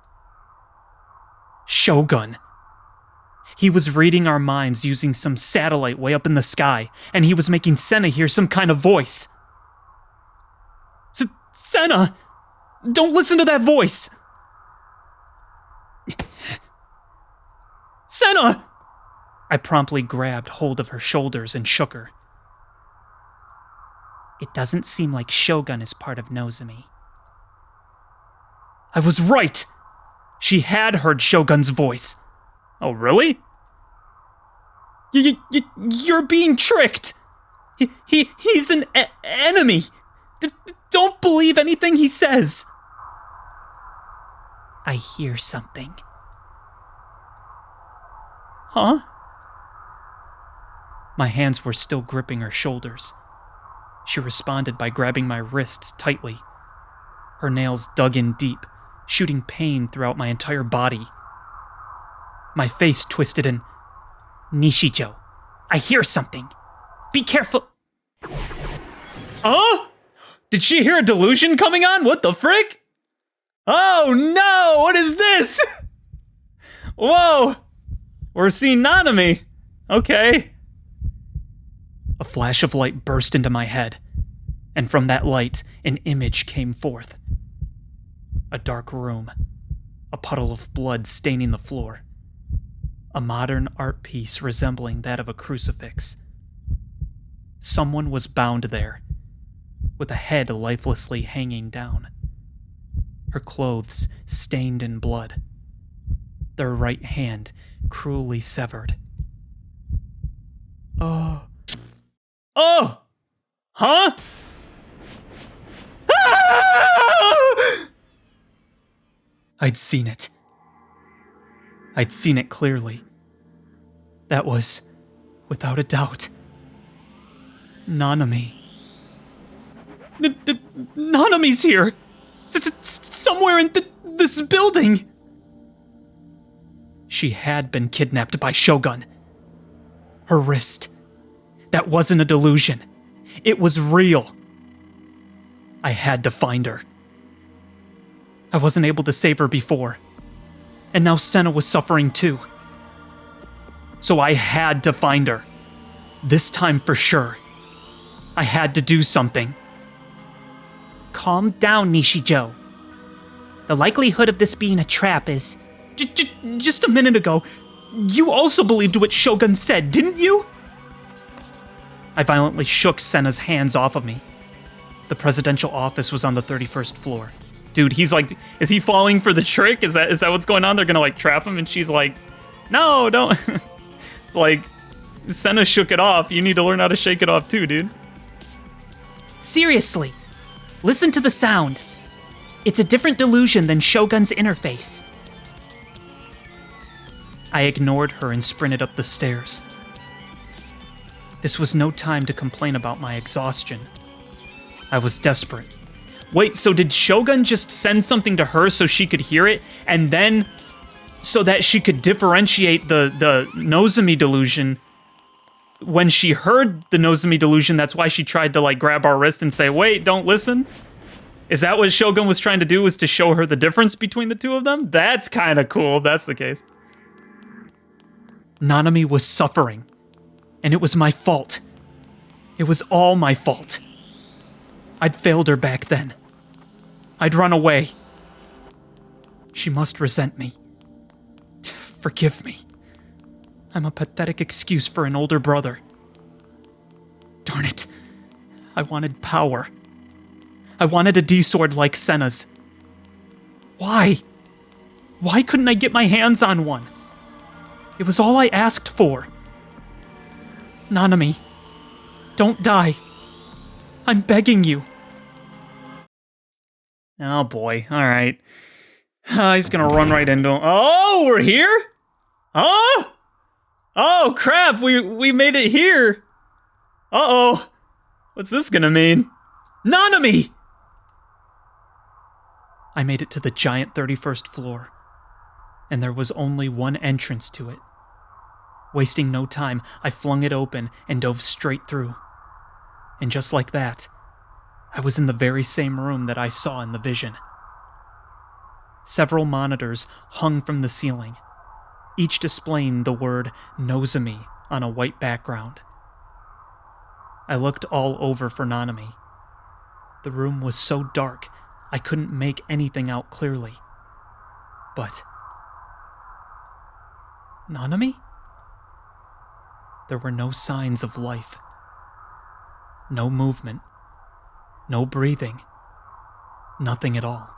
Shogun! He was reading our minds using some satellite way up in the sky, and he was making Sena hear some kind of voice. Sena! Don't listen to that voice! Sena! I promptly grabbed hold of her shoulders and shook her. It doesn't seem like Shogun is part of Nozomi. I was right! She had heard Shogun's voice. Oh, really? You're being tricked! He's an enemy! Don't believe anything he says! I hear something. Huh? My hands were still gripping her shoulders. She responded by grabbing my wrists tightly. Her nails dug in deep, shooting pain throughout my entire body. My face twisted in... Nishijo, I hear something. Be careful. Huh? Did she hear a delusion coming on? What the frick? Oh no! What is this? Whoa! We're seeing Nanami. Okay. A flash of light burst into my head, and from that light, an image came forth. A dark room, a puddle of blood staining the floor, a modern art piece resembling that of a crucifix. Someone was bound there, with a head lifelessly hanging down, her clothes stained in blood, their right hand cruelly severed. Oh! Huh? Ah! I'd seen it. I'd seen it clearly. That was, without a doubt, Nanami. Nanami's here! Somewhere in this building! She had been kidnapped by Shogun. Her wrist. That wasn't a delusion. It was real. I had to find her. I wasn't able to save her before. And now Sena was suffering too. So I had to find her. This time for sure. I had to do something. Calm down, Nishijo. The likelihood of this being a trap is... Just a minute ago, you also believed what Shogun said, didn't you? I violently shook Sena's hands off of me. The presidential office was on the 31st floor. Dude, he's like, is he falling for the trick? Is that what's going on? They're gonna like trap him, and she's like No, don't. It's like, Sena shook it off. You need to learn how to shake it off too, dude. Seriously, listen to the sound. It's a different delusion than Shogun's interface. I ignored her and sprinted up the stairs. This was no time to complain about my exhaustion. I was desperate. Wait, so did Shogun just send something to her so she could hear it, and then so that she could differentiate the Nozomi delusion? When she heard the Nozomi delusion, that's why she tried to like grab our wrist and say, wait, don't listen? Is that what Shogun was trying to do, was to show her the difference between the two of them? That's kind of cool if that's the case. Nanami was suffering, and it was my fault. It was all my fault. I'd failed her back then. I'd run away. She must resent me. Forgive me. I'm a pathetic excuse for an older brother. Darn it. I wanted power. I wanted a D-sword like Sena's. Why? Why couldn't I get my hands on one? It was all I asked for. Nanami, don't die. I'm begging you. Oh boy, alright. He's gonna run right into him. Oh, we're here? Oh! Oh crap, we made it here. Uh-oh. What's this gonna mean? Nanami! I made it to the giant 31st floor, and there was only one entrance to it. Wasting no time, I flung it open and dove straight through. And just like that, I was in the very same room that I saw in the vision. Several monitors hung from the ceiling, each displaying the word Nozomi on a white background. I looked all over for Nanami. The room was so dark, I couldn't make anything out clearly. But Nanami? There were no signs of life. No movement. No breathing. Nothing at all.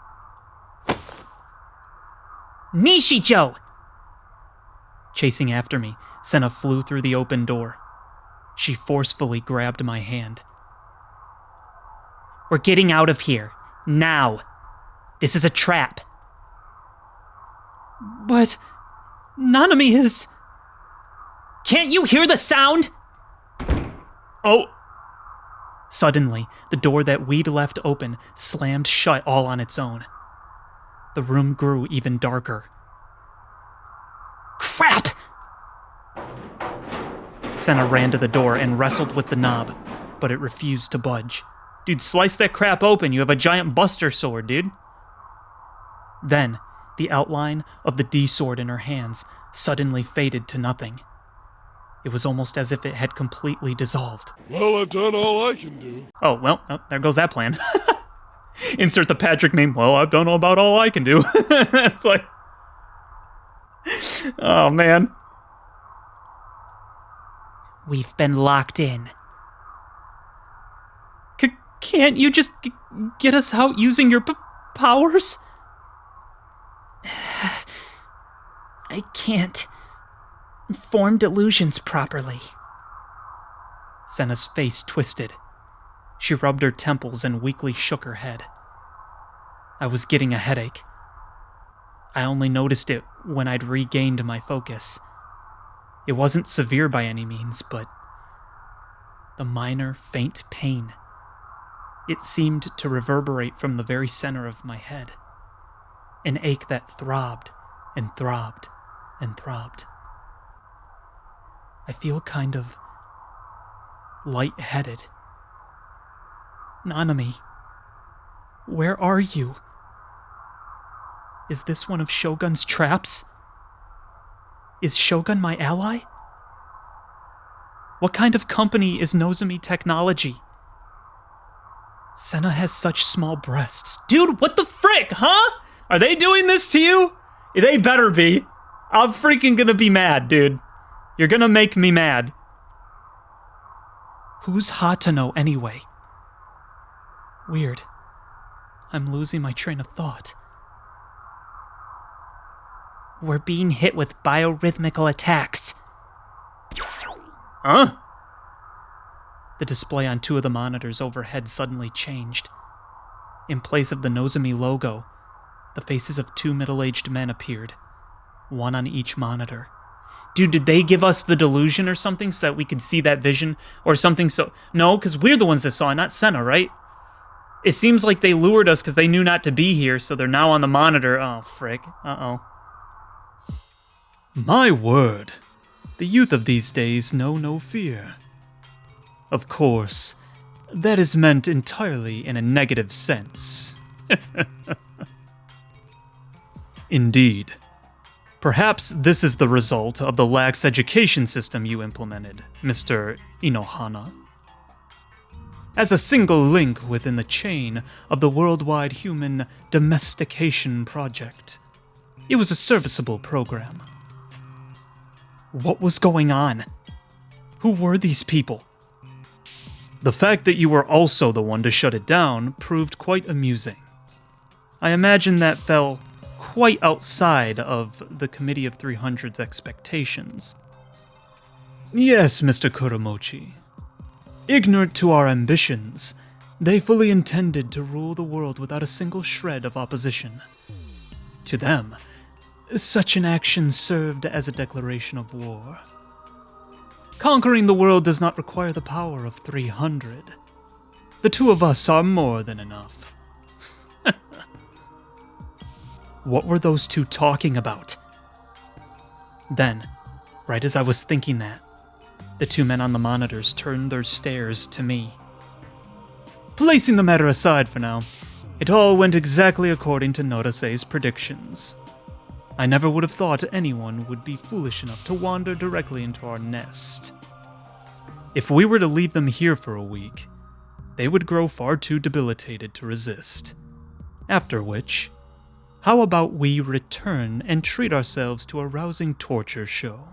Nishijo! Chasing after me, Sena flew through the open door. She forcefully grabbed my hand. We're getting out of here. Now. This is a trap. But Nanami is... Can't you hear the sound? Oh! Suddenly, the door that we'd left open slammed shut all on its own. The room grew even darker. Crap! Sena ran to the door and wrestled with the knob, but it refused to budge. Dude, slice that crap open, you have a giant buster sword, dude. Then, the outline of the D-sword in her hands suddenly faded to nothing. It was almost as if it had completely dissolved. Well, I've done all I can do. Oh, well, there goes that plan. Insert the Patrick meme, well, I've done about all I can do. It's like... Oh, man. We've been locked in. Can't you just get us out using your powers? I can't form delusions properly. Sena's face twisted. She rubbed her temples and weakly shook her head. I was getting a headache. I only noticed it when I'd regained my focus. It wasn't severe by any means, but the minor, faint pain. It seemed to reverberate from the very center of my head. An ache that throbbed and throbbed and throbbed. I feel kind of light-headed. Nanami, where are you? Is this one of Shogun's traps? Is Shogun my ally? What kind of company is Nozomi Technology? Sena has such small breasts. Dude, what the frick, huh? Are they doing this to you? They better be. I'm freaking gonna be mad, dude. You're gonna make me mad. Who's Hatano anyway? Weird. I'm losing my train of thought. We're being hit with biorhythmical attacks. Huh? The display on 2 of the monitors overhead suddenly changed. In place of the Nozomi logo, the faces of 2 middle-aged men appeared, one on each monitor. Dude, did they give us the delusion or something so that we could see that vision or something? So no, because we're the ones that saw it, not Sena, right? It seems like they lured us because they knew not to be here, so they're now on the monitor. Oh, frick. Uh-oh. My word. The youth of these days know no fear. Of course, that is meant entirely in a negative sense. Indeed. Perhaps this is the result of the lax education system you implemented, Mr. Inohana. As a single link within the chain of the worldwide human domestication project, it was a serviceable program. What was going on? Who were these people? The fact that you were also the one to shut it down proved quite amusing. I imagine that fell quite outside of the Committee of 300's expectations. Yes, Mr. Kuromochi. Ignorant to our ambitions, they fully intended to rule the world without a single shred of opposition. To them, such an action served as a declaration of war. Conquering the world does not require the power of 300. The 2 of us are more than enough. What were those 2 talking about? Then, right as I was thinking that, the 2 men on the monitors turned their stares to me. Placing the matter aside for now, it all went exactly according to Nodase's predictions. I never would have thought anyone would be foolish enough to wander directly into our nest. If we were to leave them here for a week, they would grow far too debilitated to resist. After which, how about we return and treat ourselves to a rousing torture show?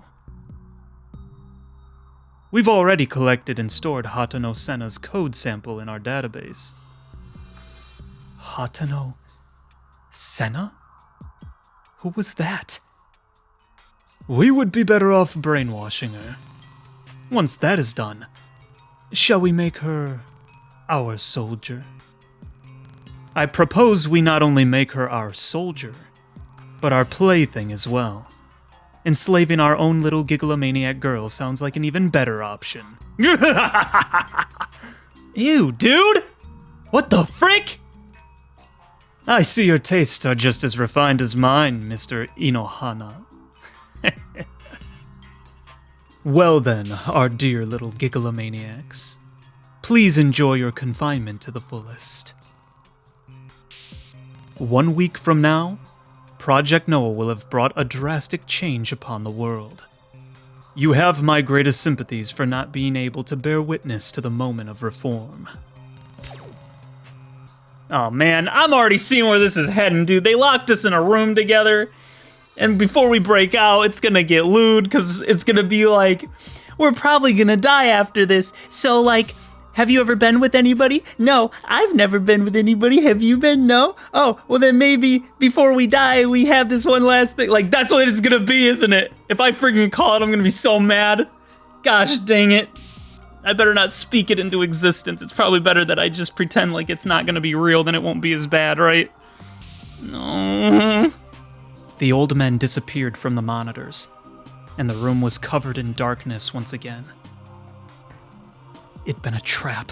We've already collected and stored Hatano Sena's code sample in our database. Hatano Sena? Who was that? We would be better off brainwashing her. Once that is done, shall we make her our soldier? I propose we not only make her our soldier, but our plaything as well. Enslaving our own little gigglomaniac girl sounds like an even better option. Ew, dude! What the frick? I see your tastes are just as refined as mine, Mr. Inohana. Well then, our dear little gigglomaniacs, please enjoy your confinement to the fullest. 1 week from now, Project Noah will have brought a drastic change upon the world. You have my greatest sympathies for not being able to bear witness to the moment of reform. Oh man, I'm already seeing where this is heading, dude. They locked us in a room together, and before we break out, it's gonna get lewd, because it's gonna be like, we're probably gonna die after this, so like, have you ever been with anybody? No, I've never been with anybody. Have you been? No? Oh, well then maybe before we die, we have this one last thing. Like, that's what it's gonna be, isn't it? If I freaking call it, I'm gonna be so mad. Gosh dang it. I better not speak it into existence. It's probably better that I just pretend like it's not gonna be real, then it won't be as bad, right? No. The old men disappeared from the monitors, and the room was covered in darkness once again. It'd been a trap.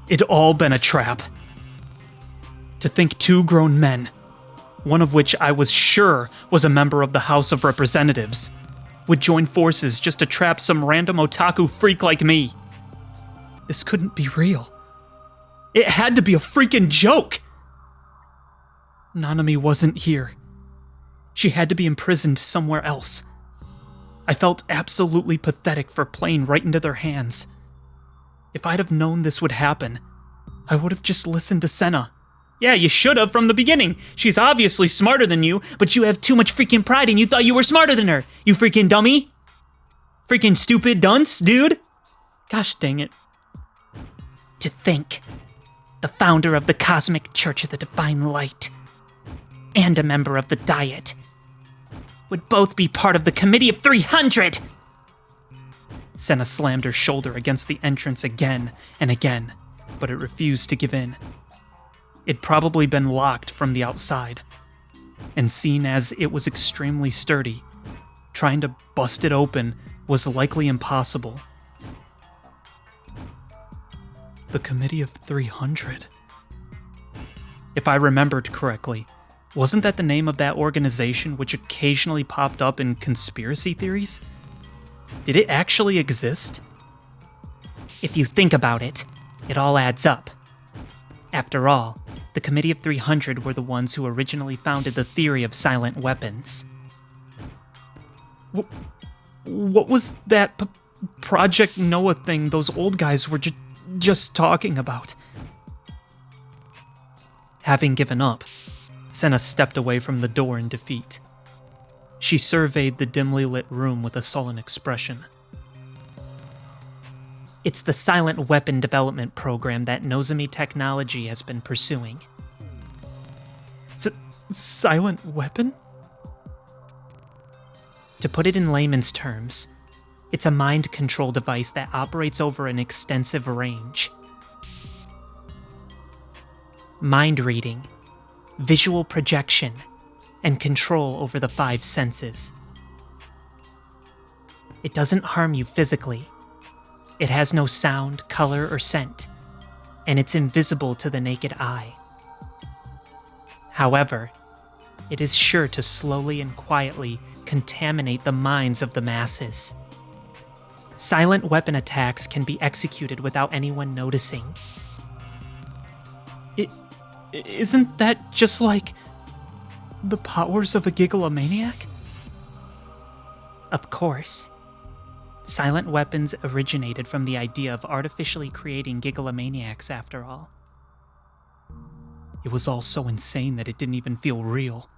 It'd all been a trap. To think 2 grown men, one of which I was sure was a member of the House of Representatives, would join forces just to trap some random otaku freak like me. This couldn't be real. It had to be a freaking joke. Nanami wasn't here. She had to be imprisoned somewhere else. I felt absolutely pathetic for playing right into their hands. If I'd have known this would happen, I would have just listened to Sena. Yeah, you should have from the beginning. She's obviously smarter than you, but you have too much freaking pride and you thought you were smarter than her. You freaking dummy. Freaking stupid dunce, dude. Gosh dang it. To think, the founder of the Cosmic Church of the Divine Light, and a member of the Diet, would both be part of the Committee of 300! Sena slammed her shoulder against the entrance again and again, but it refused to give in. It'd probably been locked from the outside, and seen as it was extremely sturdy, trying to bust it open was likely impossible. The Committee of 300. If I remembered correctly, wasn't that the name of that organization which occasionally popped up in conspiracy theories? Did it actually exist? If you think about it, it all adds up. After all, the Committee of 300 were the ones who originally founded the theory of silent weapons. What was that Project Noah thing those old guys were just talking about? Having given up, Sena stepped away from the door in defeat. She surveyed the dimly lit room with a sullen expression. It's the silent weapon development program that Nozomi Technology has been pursuing. Silent weapon? To put it in layman's terms, it's a mind control device that operates over an extensive range. Mind reading, visual projection, and control over the 5 senses. It doesn't harm you physically. It has no sound, color, or scent, and it's invisible to the naked eye. However, it is sure to slowly and quietly contaminate the minds of the masses. Silent weapon attacks can be executed without anyone noticing. Isn't that just like the powers of a gigalomaniac? Of course. Silent weapons originated from the idea of artificially creating gigalomaniacs, after all. It was all so insane that it didn't even feel real.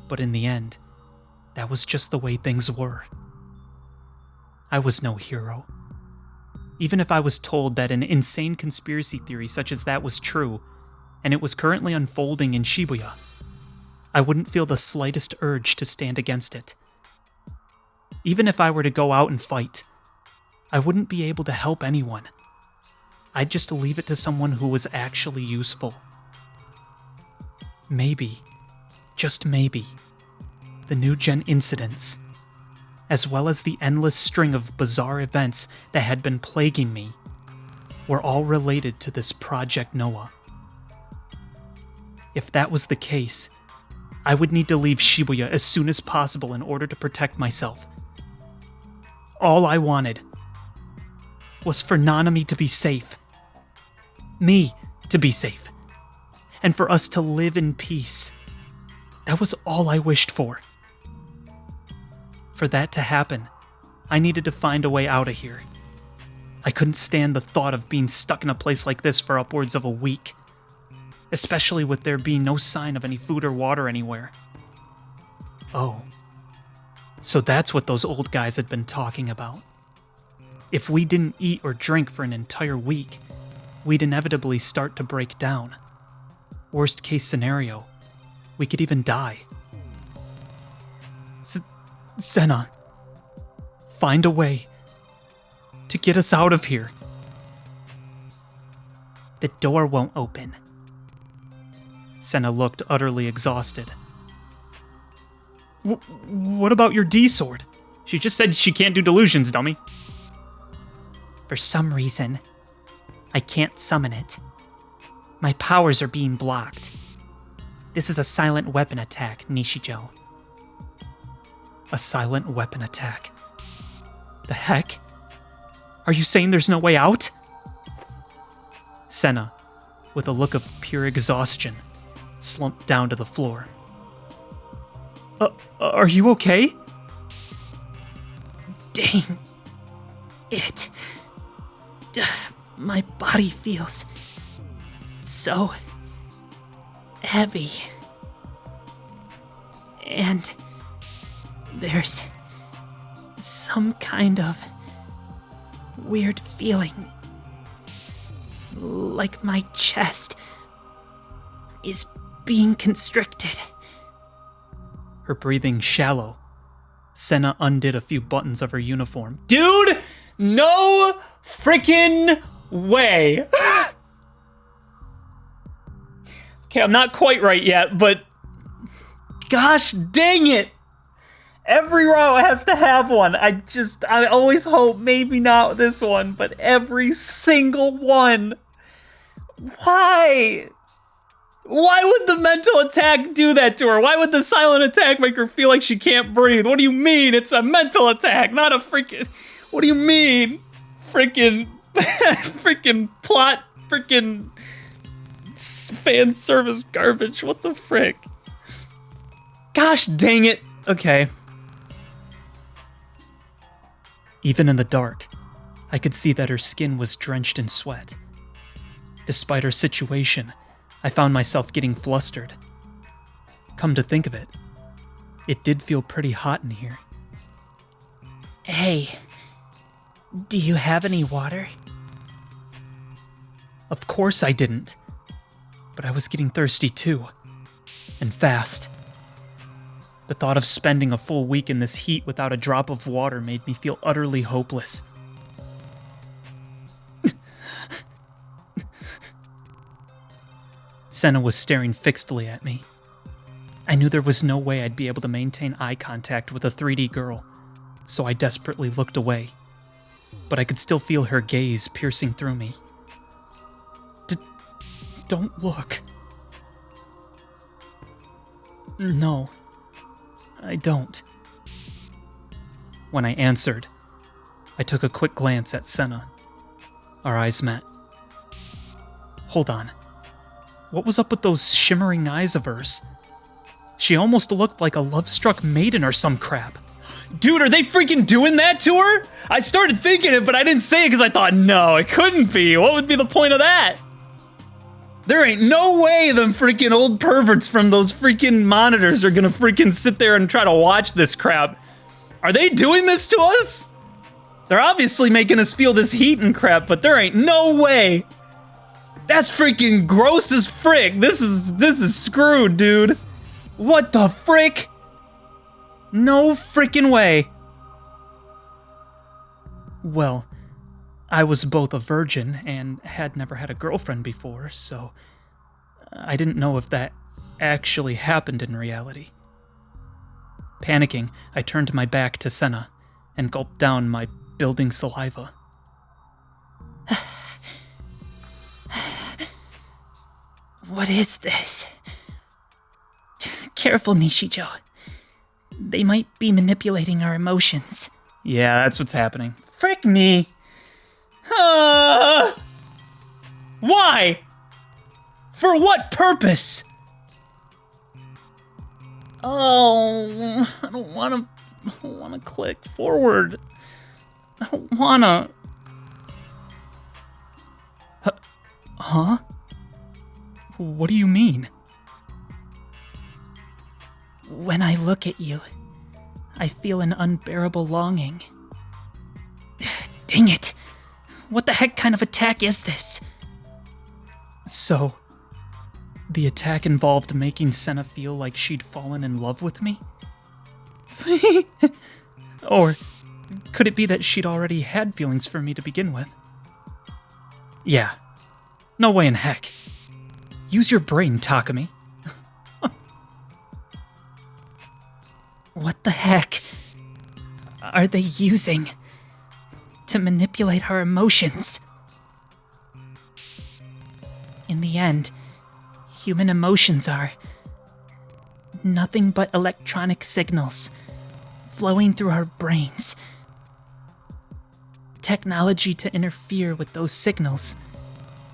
But in the end, that was just the way things were. I was no hero. Even if I was told that an insane conspiracy theory such as that was true, and it was currently unfolding in Shibuya, I wouldn't feel the slightest urge to stand against it. Even if I were to go out and fight, I wouldn't be able to help anyone. I'd just leave it to someone who was actually useful. Maybe, just maybe, the new gen incidents, as well as the endless string of bizarre events that had been plaguing me, were all related to this Project Noah. If that was the case, I would need to leave Shibuya as soon as possible in order to protect myself. All I wanted was for Nanami to be safe, me to be safe, and for us to live in peace. That was all I wished for. For that to happen, I needed to find a way out of here. I couldn't stand the thought of being stuck in a place like this for upwards of a week, especially with there being no sign of any food or water anywhere. Oh, so that's what those old guys had been talking about. If we didn't eat or drink for an entire week, we'd inevitably start to break down. Worst case scenario, we could even die. Sena, find a way to get us out of here. The door won't open. Sena looked utterly exhausted. What about your D-sword? She just said she can't do delusions, dummy. For some reason, I can't summon it. My powers are being blocked. This is a silent weapon attack, Nishijo. A silent weapon attack? The heck? Are you saying there's no way out? Sena, with a look of pure exhaustion, slumped down to the floor. Are you okay? Dang it. My body feels so heavy. And there's some kind of weird feeling. Like my chest is being constricted. her breathing shallow. Sena undid a few buttons of her uniform. Dude, no freaking way. Okay, I'm not quite right yet, but gosh dang it. Every route has to have one. I always hope maybe not this one, but every single one. Why? Why would the mental attack do that to her? Why would the silent attack make her feel like she can't breathe? What do you mean? It's a mental attack, not a freaking... What do you mean? Freaking plot, freaking fan service garbage. What the frick? Gosh dang it. Okay. Even in the dark, I could see that her skin was drenched in sweat. Despite her situation, I found myself getting flustered. Come to think of it, it did feel pretty hot in here. Hey, do you have any water? Of course I didn't, but I was getting thirsty too, and fast. The thought of spending a full week in this heat without a drop of water made me feel utterly hopeless. Sena was staring fixedly at me. I knew there was no way I'd be able to maintain eye contact with a 3D girl, so I desperately looked away. But I could still feel her gaze piercing through me. Don't look. No, I don't. When I answered, I took a quick glance at Sena. Our eyes met. Hold on. What was up with those shimmering eyes of hers? She almost looked like a love-struck maiden or some crap. Dude, are they freaking doing that to her? I started thinking it, but I didn't say it because I thought, no, it couldn't be. What would be the point of that? There ain't no way them freaking old perverts from those freaking monitors are gonna freaking sit there and try to watch this crap. Are they doing this to us? They're obviously making us feel this heat and crap, but there ain't no way. That's freaking gross as frick. This is screwed, dude. What the frick? No freaking way. Well, I was both a virgin and had never had a girlfriend before, so I didn't know if that actually happened in reality. Panicking, I turned my back to Sena and gulped down my building saliva. What is this? Careful, Nishijo. They might be manipulating our emotions. Yeah, that's what's happening. Frick me. Why? For what purpose? Oh, I don't want to click forward. I don't wanna. Huh? What do you mean? When I look at you, I feel an unbearable longing. Dang it! What the heck kind of attack is this? So, the attack involved making Sena feel like she'd fallen in love with me? Or could it be that she'd already had feelings for me to begin with? Yeah. No way in heck. Use your brain, Takumi. What the heck are they using to manipulate our emotions? In the end, human emotions are nothing but electronic signals flowing through our brains. Technology to interfere with those signals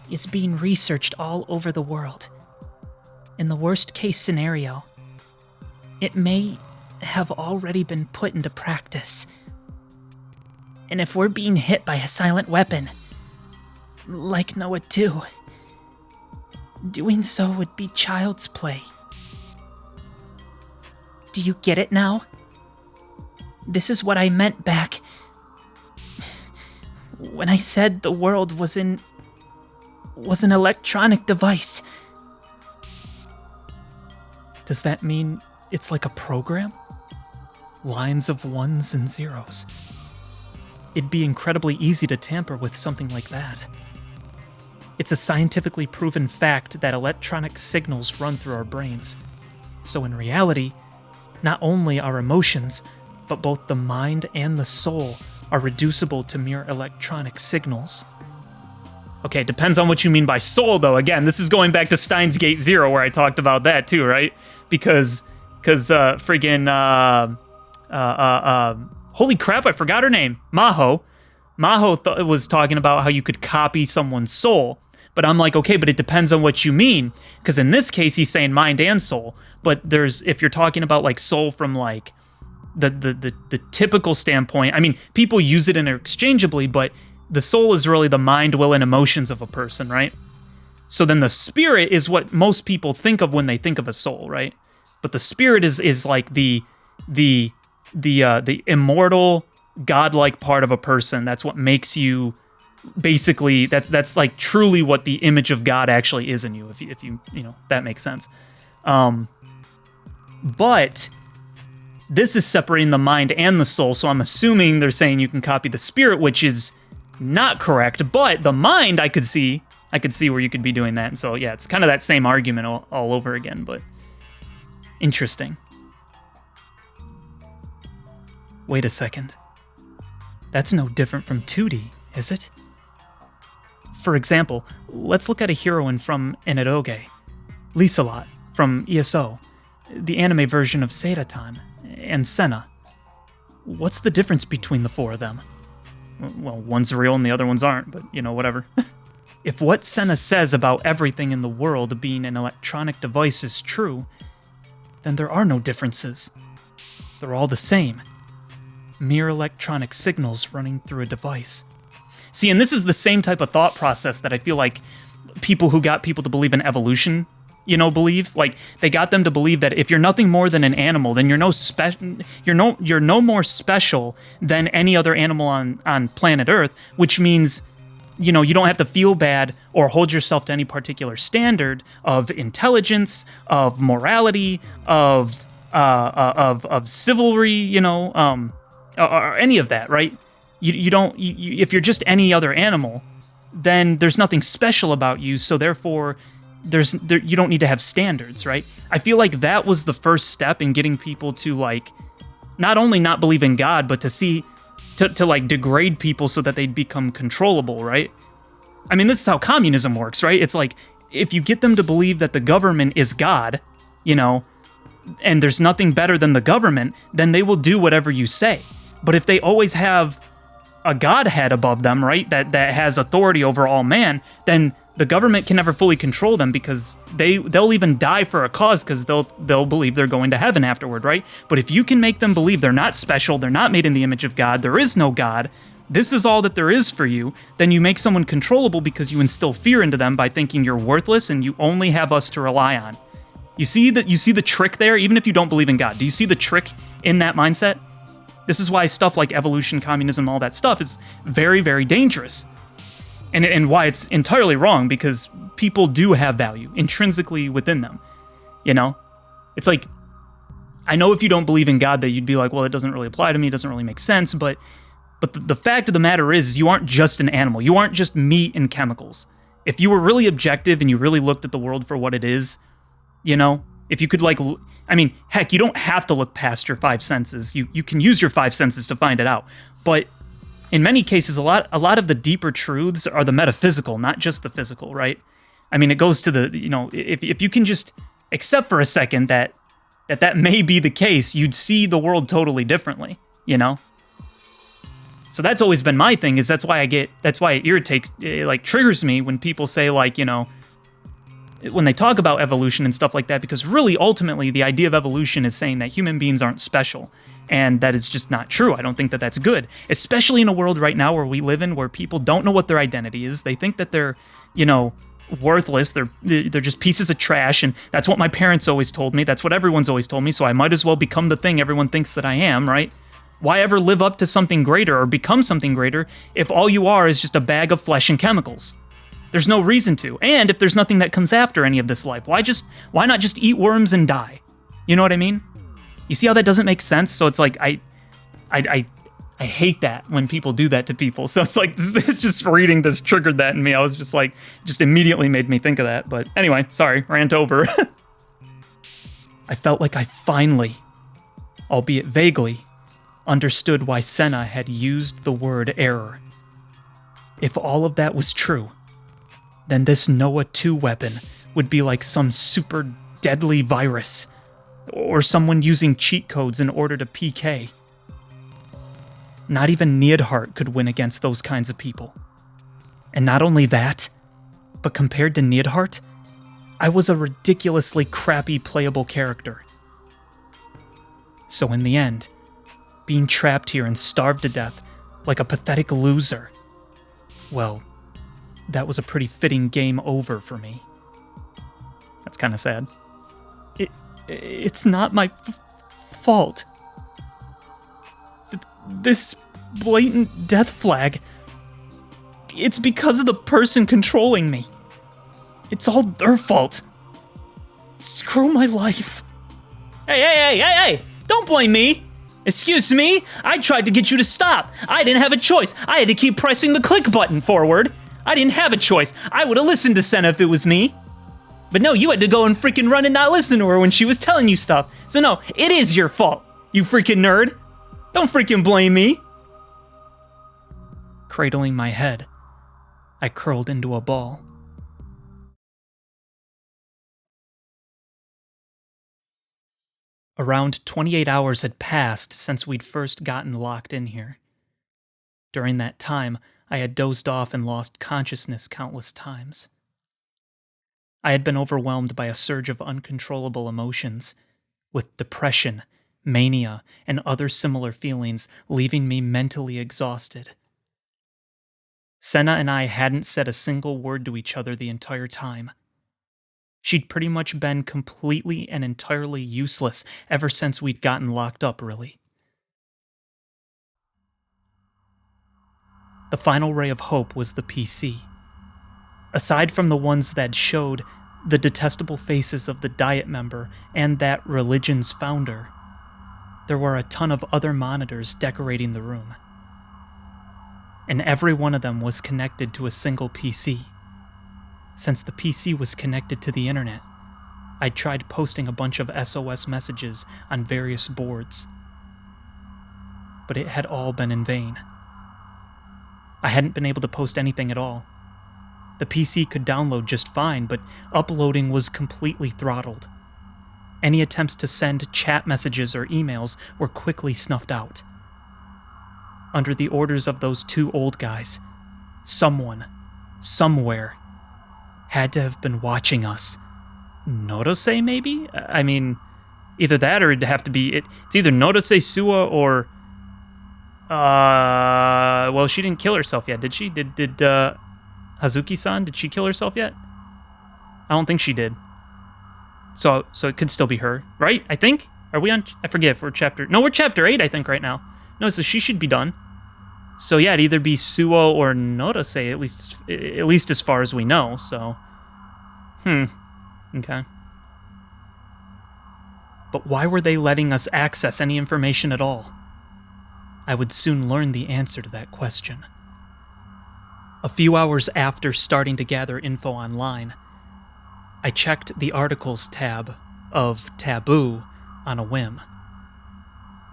is being researched all over the world. In the worst case scenario, it may have already been put into practice. And if we're being hit by a silent weapon, like Noah 2, doing so would be child's play. Do you get it now? This is what I meant back when I said the world was an electronic device. Does that mean It's like a program? Lines of ones and zeros. It'd be incredibly easy to tamper with something like that. It's a scientifically proven fact that electronic signals run through our brains. So in reality, not only our emotions, but both the mind and the soul are reducible to mere electronic signals. Okay, depends on what you mean by soul, though. Again, this is going back to Steins Gate Zero, where I talked about that too, right? Because holy crap, I forgot her name. Maho was talking about how you could copy someone's soul. But I'm like, okay, but it depends on what you mean. Because in this case, he's saying mind and soul. But if you're talking about like soul from like the typical standpoint, I mean, people use it interchangeably, but the soul is really the mind, will, and emotions of a person, right? So then the spirit is what most people think of when they think of a soul, right? But the spirit is like the immortal, godlike part of a person. That's what makes you, basically, that's like truly what the image of God actually is in you, if you that makes sense. But this is separating the mind and the soul, so I'm assuming they're saying you can copy the spirit, which is not correct, but the mind, I could see where you could be doing that. And so yeah, it's kind of that same argument all over again, but interesting. Wait a second. That's no different from 2D, is it? For example, let's look at a heroine from Eneroge, Liselot from ESO, the anime version of Sena Time, and Sena. What's the difference between the four of them? Well, one's real and the other ones aren't, but whatever. If what Sena says about everything in the world being an electronic device is true, then there are no differences. They're all the same. Mere electronic signals running through a device. See, and this is the same type of thought process that I feel like people who got people to believe in evolution, believe. Like, they got them to believe that if you're nothing more than an animal, then you're no more special than any other animal on planet Earth, which means, you don't have to feel bad or hold yourself to any particular standard of intelligence, of morality, of chivalry, or any of that, right? If you're just any other animal, then there's nothing special about you, so therefore you don't need to have standards, right? I feel like that was the first step in getting people to, like, not only not believe in God, but to like degrade people so that they'd become controllable, right? I mean, this is how communism works, right? It's like, if you get them to believe that the government is God, and there's nothing better than the government, then they will do whatever you say. But if they always have a godhead above them, right, that has authority over all man, then the government can never fully control them, because they'll even die for a cause, because they'll believe they're going to heaven afterward, right? But if you can make them believe they're not special, they're not made in the image of God, there is no God, this is all that there is for you, then you make someone controllable because you instill fear into them by thinking you're worthless and you only have us to rely on. You see the trick there, even if you don't believe in God? Do you see the trick in that mindset? This is why stuff like evolution, communism, all that stuff is very, very dangerous. And why it's entirely wrong, because people do have value intrinsically within them. It's like, I know if you don't believe in God that you'd be like, well, it doesn't really apply to me, it doesn't really make sense, but the fact of the matter is you aren't just an animal. You aren't just meat and chemicals. If you were really objective and you really looked at the world for what it is, if you could, like, I mean, heck, you don't have to look past your five senses. You can use your five senses to find it out. But in many cases, a lot of the deeper truths are the metaphysical, not just the physical, right? I mean, it goes to the, if you can just accept for a second that may be the case, you'd see the world totally differently, So that's always been my thing, is that's why it irritates, it like triggers me when people say, like, when they talk about evolution and stuff like that, because really, ultimately, the idea of evolution is saying that human beings aren't special. And that is just not true. I don't think that that's good, especially in a world right now where we live in, where people don't know what their identity is. They think that they're, worthless. They're just pieces of trash. And that's what my parents always told me. That's what everyone's always told me. So I might as well become the thing everyone thinks that I am, right? Why ever live up to something greater or become something greater if all you are is just a bag of flesh and chemicals? There's no reason to. And if there's nothing that comes after any of this life, why not just eat worms and die? You know what I mean? You see how that doesn't make sense? So it's like, I hate that when people do that to people. So it's like, just reading this triggered that in me. I was just like, just immediately made me think of that. But anyway, sorry, rant over. I felt like I finally, albeit vaguely, understood why Sena had used the word error. If all of that was true, then this Noah 2 weapon would be like some super deadly virus, or someone using cheat codes in order to PK. Not even Neidhart could win against those kinds of people. And not only that, but compared to Neidhart, I was a ridiculously crappy playable character. So in the end, being trapped here and starved to death like a pathetic loser, well, that was a pretty fitting game over for me. That's kind of sad. It's not my fault. This blatant death flag, it's because of the person controlling me. It's all their fault. Screw my life. Hey, don't blame me. Excuse me, I tried to get you to stop. I didn't have a choice. I had to keep pressing the click button forward. I didn't have a choice. I would have listened to Sena if it was me. But no, you had to go and freaking run and not listen to her when she was telling you stuff. So no, it is your fault, you freaking nerd. Don't freaking blame me. Cradling my head, I curled into a ball. Around 28 hours had passed since we'd first gotten locked in here. During that time, I had dozed off and lost consciousness countless times. I had been overwhelmed by a surge of uncontrollable emotions, with depression, mania, and other similar feelings leaving me mentally exhausted. Sena and I hadn't said a single word to each other the entire time. She'd pretty much been completely and entirely useless ever since we'd gotten locked up, really. The final ray of hope was the PC. Aside from the ones that showed the detestable faces of the Diet member and that religion's founder, there were a ton of other monitors decorating the room. And every one of them was connected to a single PC. Since the PC was connected to the internet, I'd tried posting a bunch of SOS messages on various boards. But it had all been in vain. I hadn't been able to post anything at all. The PC could download just fine, but uploading was completely throttled. Any attempts to send chat messages or emails were quickly snuffed out. Under the orders of those 2 old guys, someone, somewhere, had to have been watching us. Norose, maybe? I mean, either that or it'd have to be... It's either Norose Suwa or... well, she didn't kill herself yet, did she? Did Hazuki-san, did she kill herself yet? I don't think she did. So it could still be her, right? I think? Are we on... I forget if we're chapter... No, we're chapter 8, I think, right now. No, so she should be done. So yeah, it'd either be Suo or Norose, at least as far as we know, so... Okay. But why were they letting us access any information at all? I would soon learn the answer to that question. A few hours after starting to gather info online, I checked the articles tab of Taboo on a whim.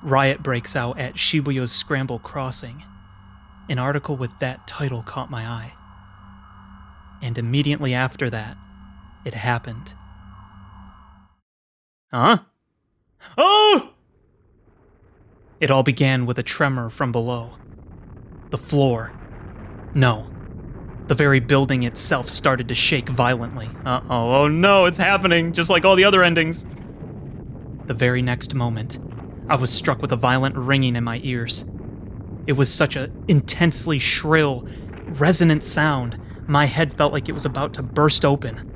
Riot breaks out at Shibuya's Scramble Crossing. An article with that title caught my eye. And immediately after that, it happened. Huh? Oh! It all began with a tremor from below. The floor. No. The very building itself started to shake violently. Uh-oh, oh no, it's happening, just like all the other endings. The very next moment, I was struck with a violent ringing in my ears. It was such an intensely shrill, resonant sound, my head felt like it was about to burst open.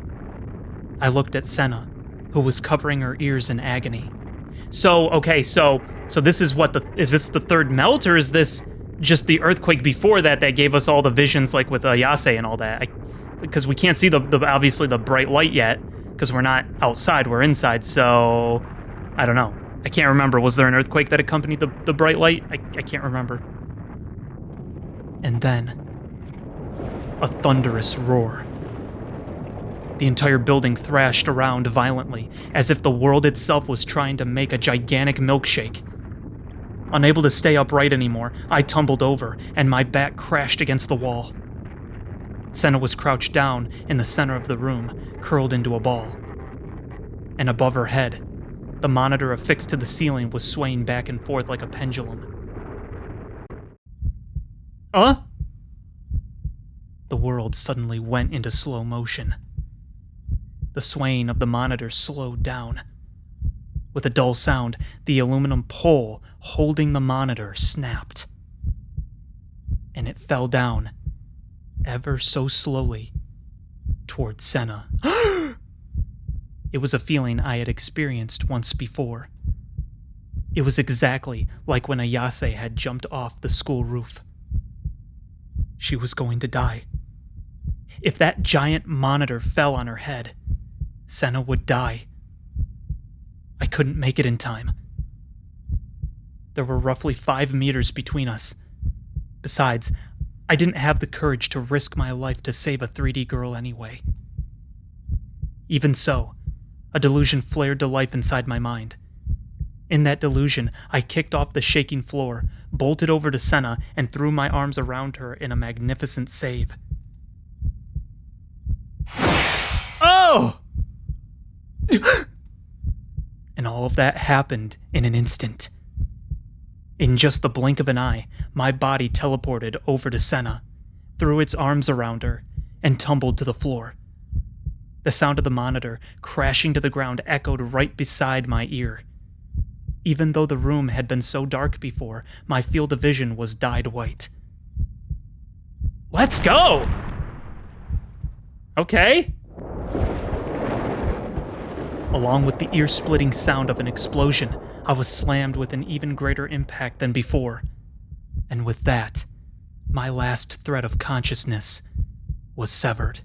I looked at Sena, who was covering her ears in agony. So this is is this the third melt, or is this just the earthquake before that gave us all the visions, like with Yase and all that? Because we can't see the obviously the bright light yet, because we're not outside, we're inside, so I don't know. I can't remember. Was there an earthquake that accompanied the bright light? I can't remember. And then, A thunderous roar. The entire building thrashed around violently, as if the world itself was trying to make a gigantic milkshake. Unable to stay upright anymore, I tumbled over, and my back crashed against the wall. Sena was crouched down in the center of the room, curled into a ball. And above her head, the monitor affixed to the ceiling was swaying back and forth like a pendulum. The world suddenly went into slow motion. The swaying of the monitor slowed down. With a dull sound, the aluminum pole holding the monitor snapped. And it fell down, ever so slowly, toward Sena. It was a feeling I had experienced once before. It was exactly like when Ayase had jumped off the school roof. She was going to die. If that giant monitor fell on her head, Sena would die. I couldn't make it in time. There were roughly 5 meters between us. Besides, I didn't have the courage to risk my life to save a 3D girl anyway. Even so, a delusion flared to life inside my mind. In that delusion, I kicked off the shaking floor, bolted over to Sena, and threw my arms around her in a magnificent save. Oh! And all of that happened in an instant. In just the blink of an eye, my body teleported over to Sena, threw its arms around her, and tumbled to the floor. The sound of the monitor crashing to the ground echoed right beside my ear. Even though the room had been so dark before, my field of vision was dyed white. Let's go! Okay. Along with the ear-splitting sound of an explosion, I was slammed with an even greater impact than before. And with that, my last thread of consciousness was severed.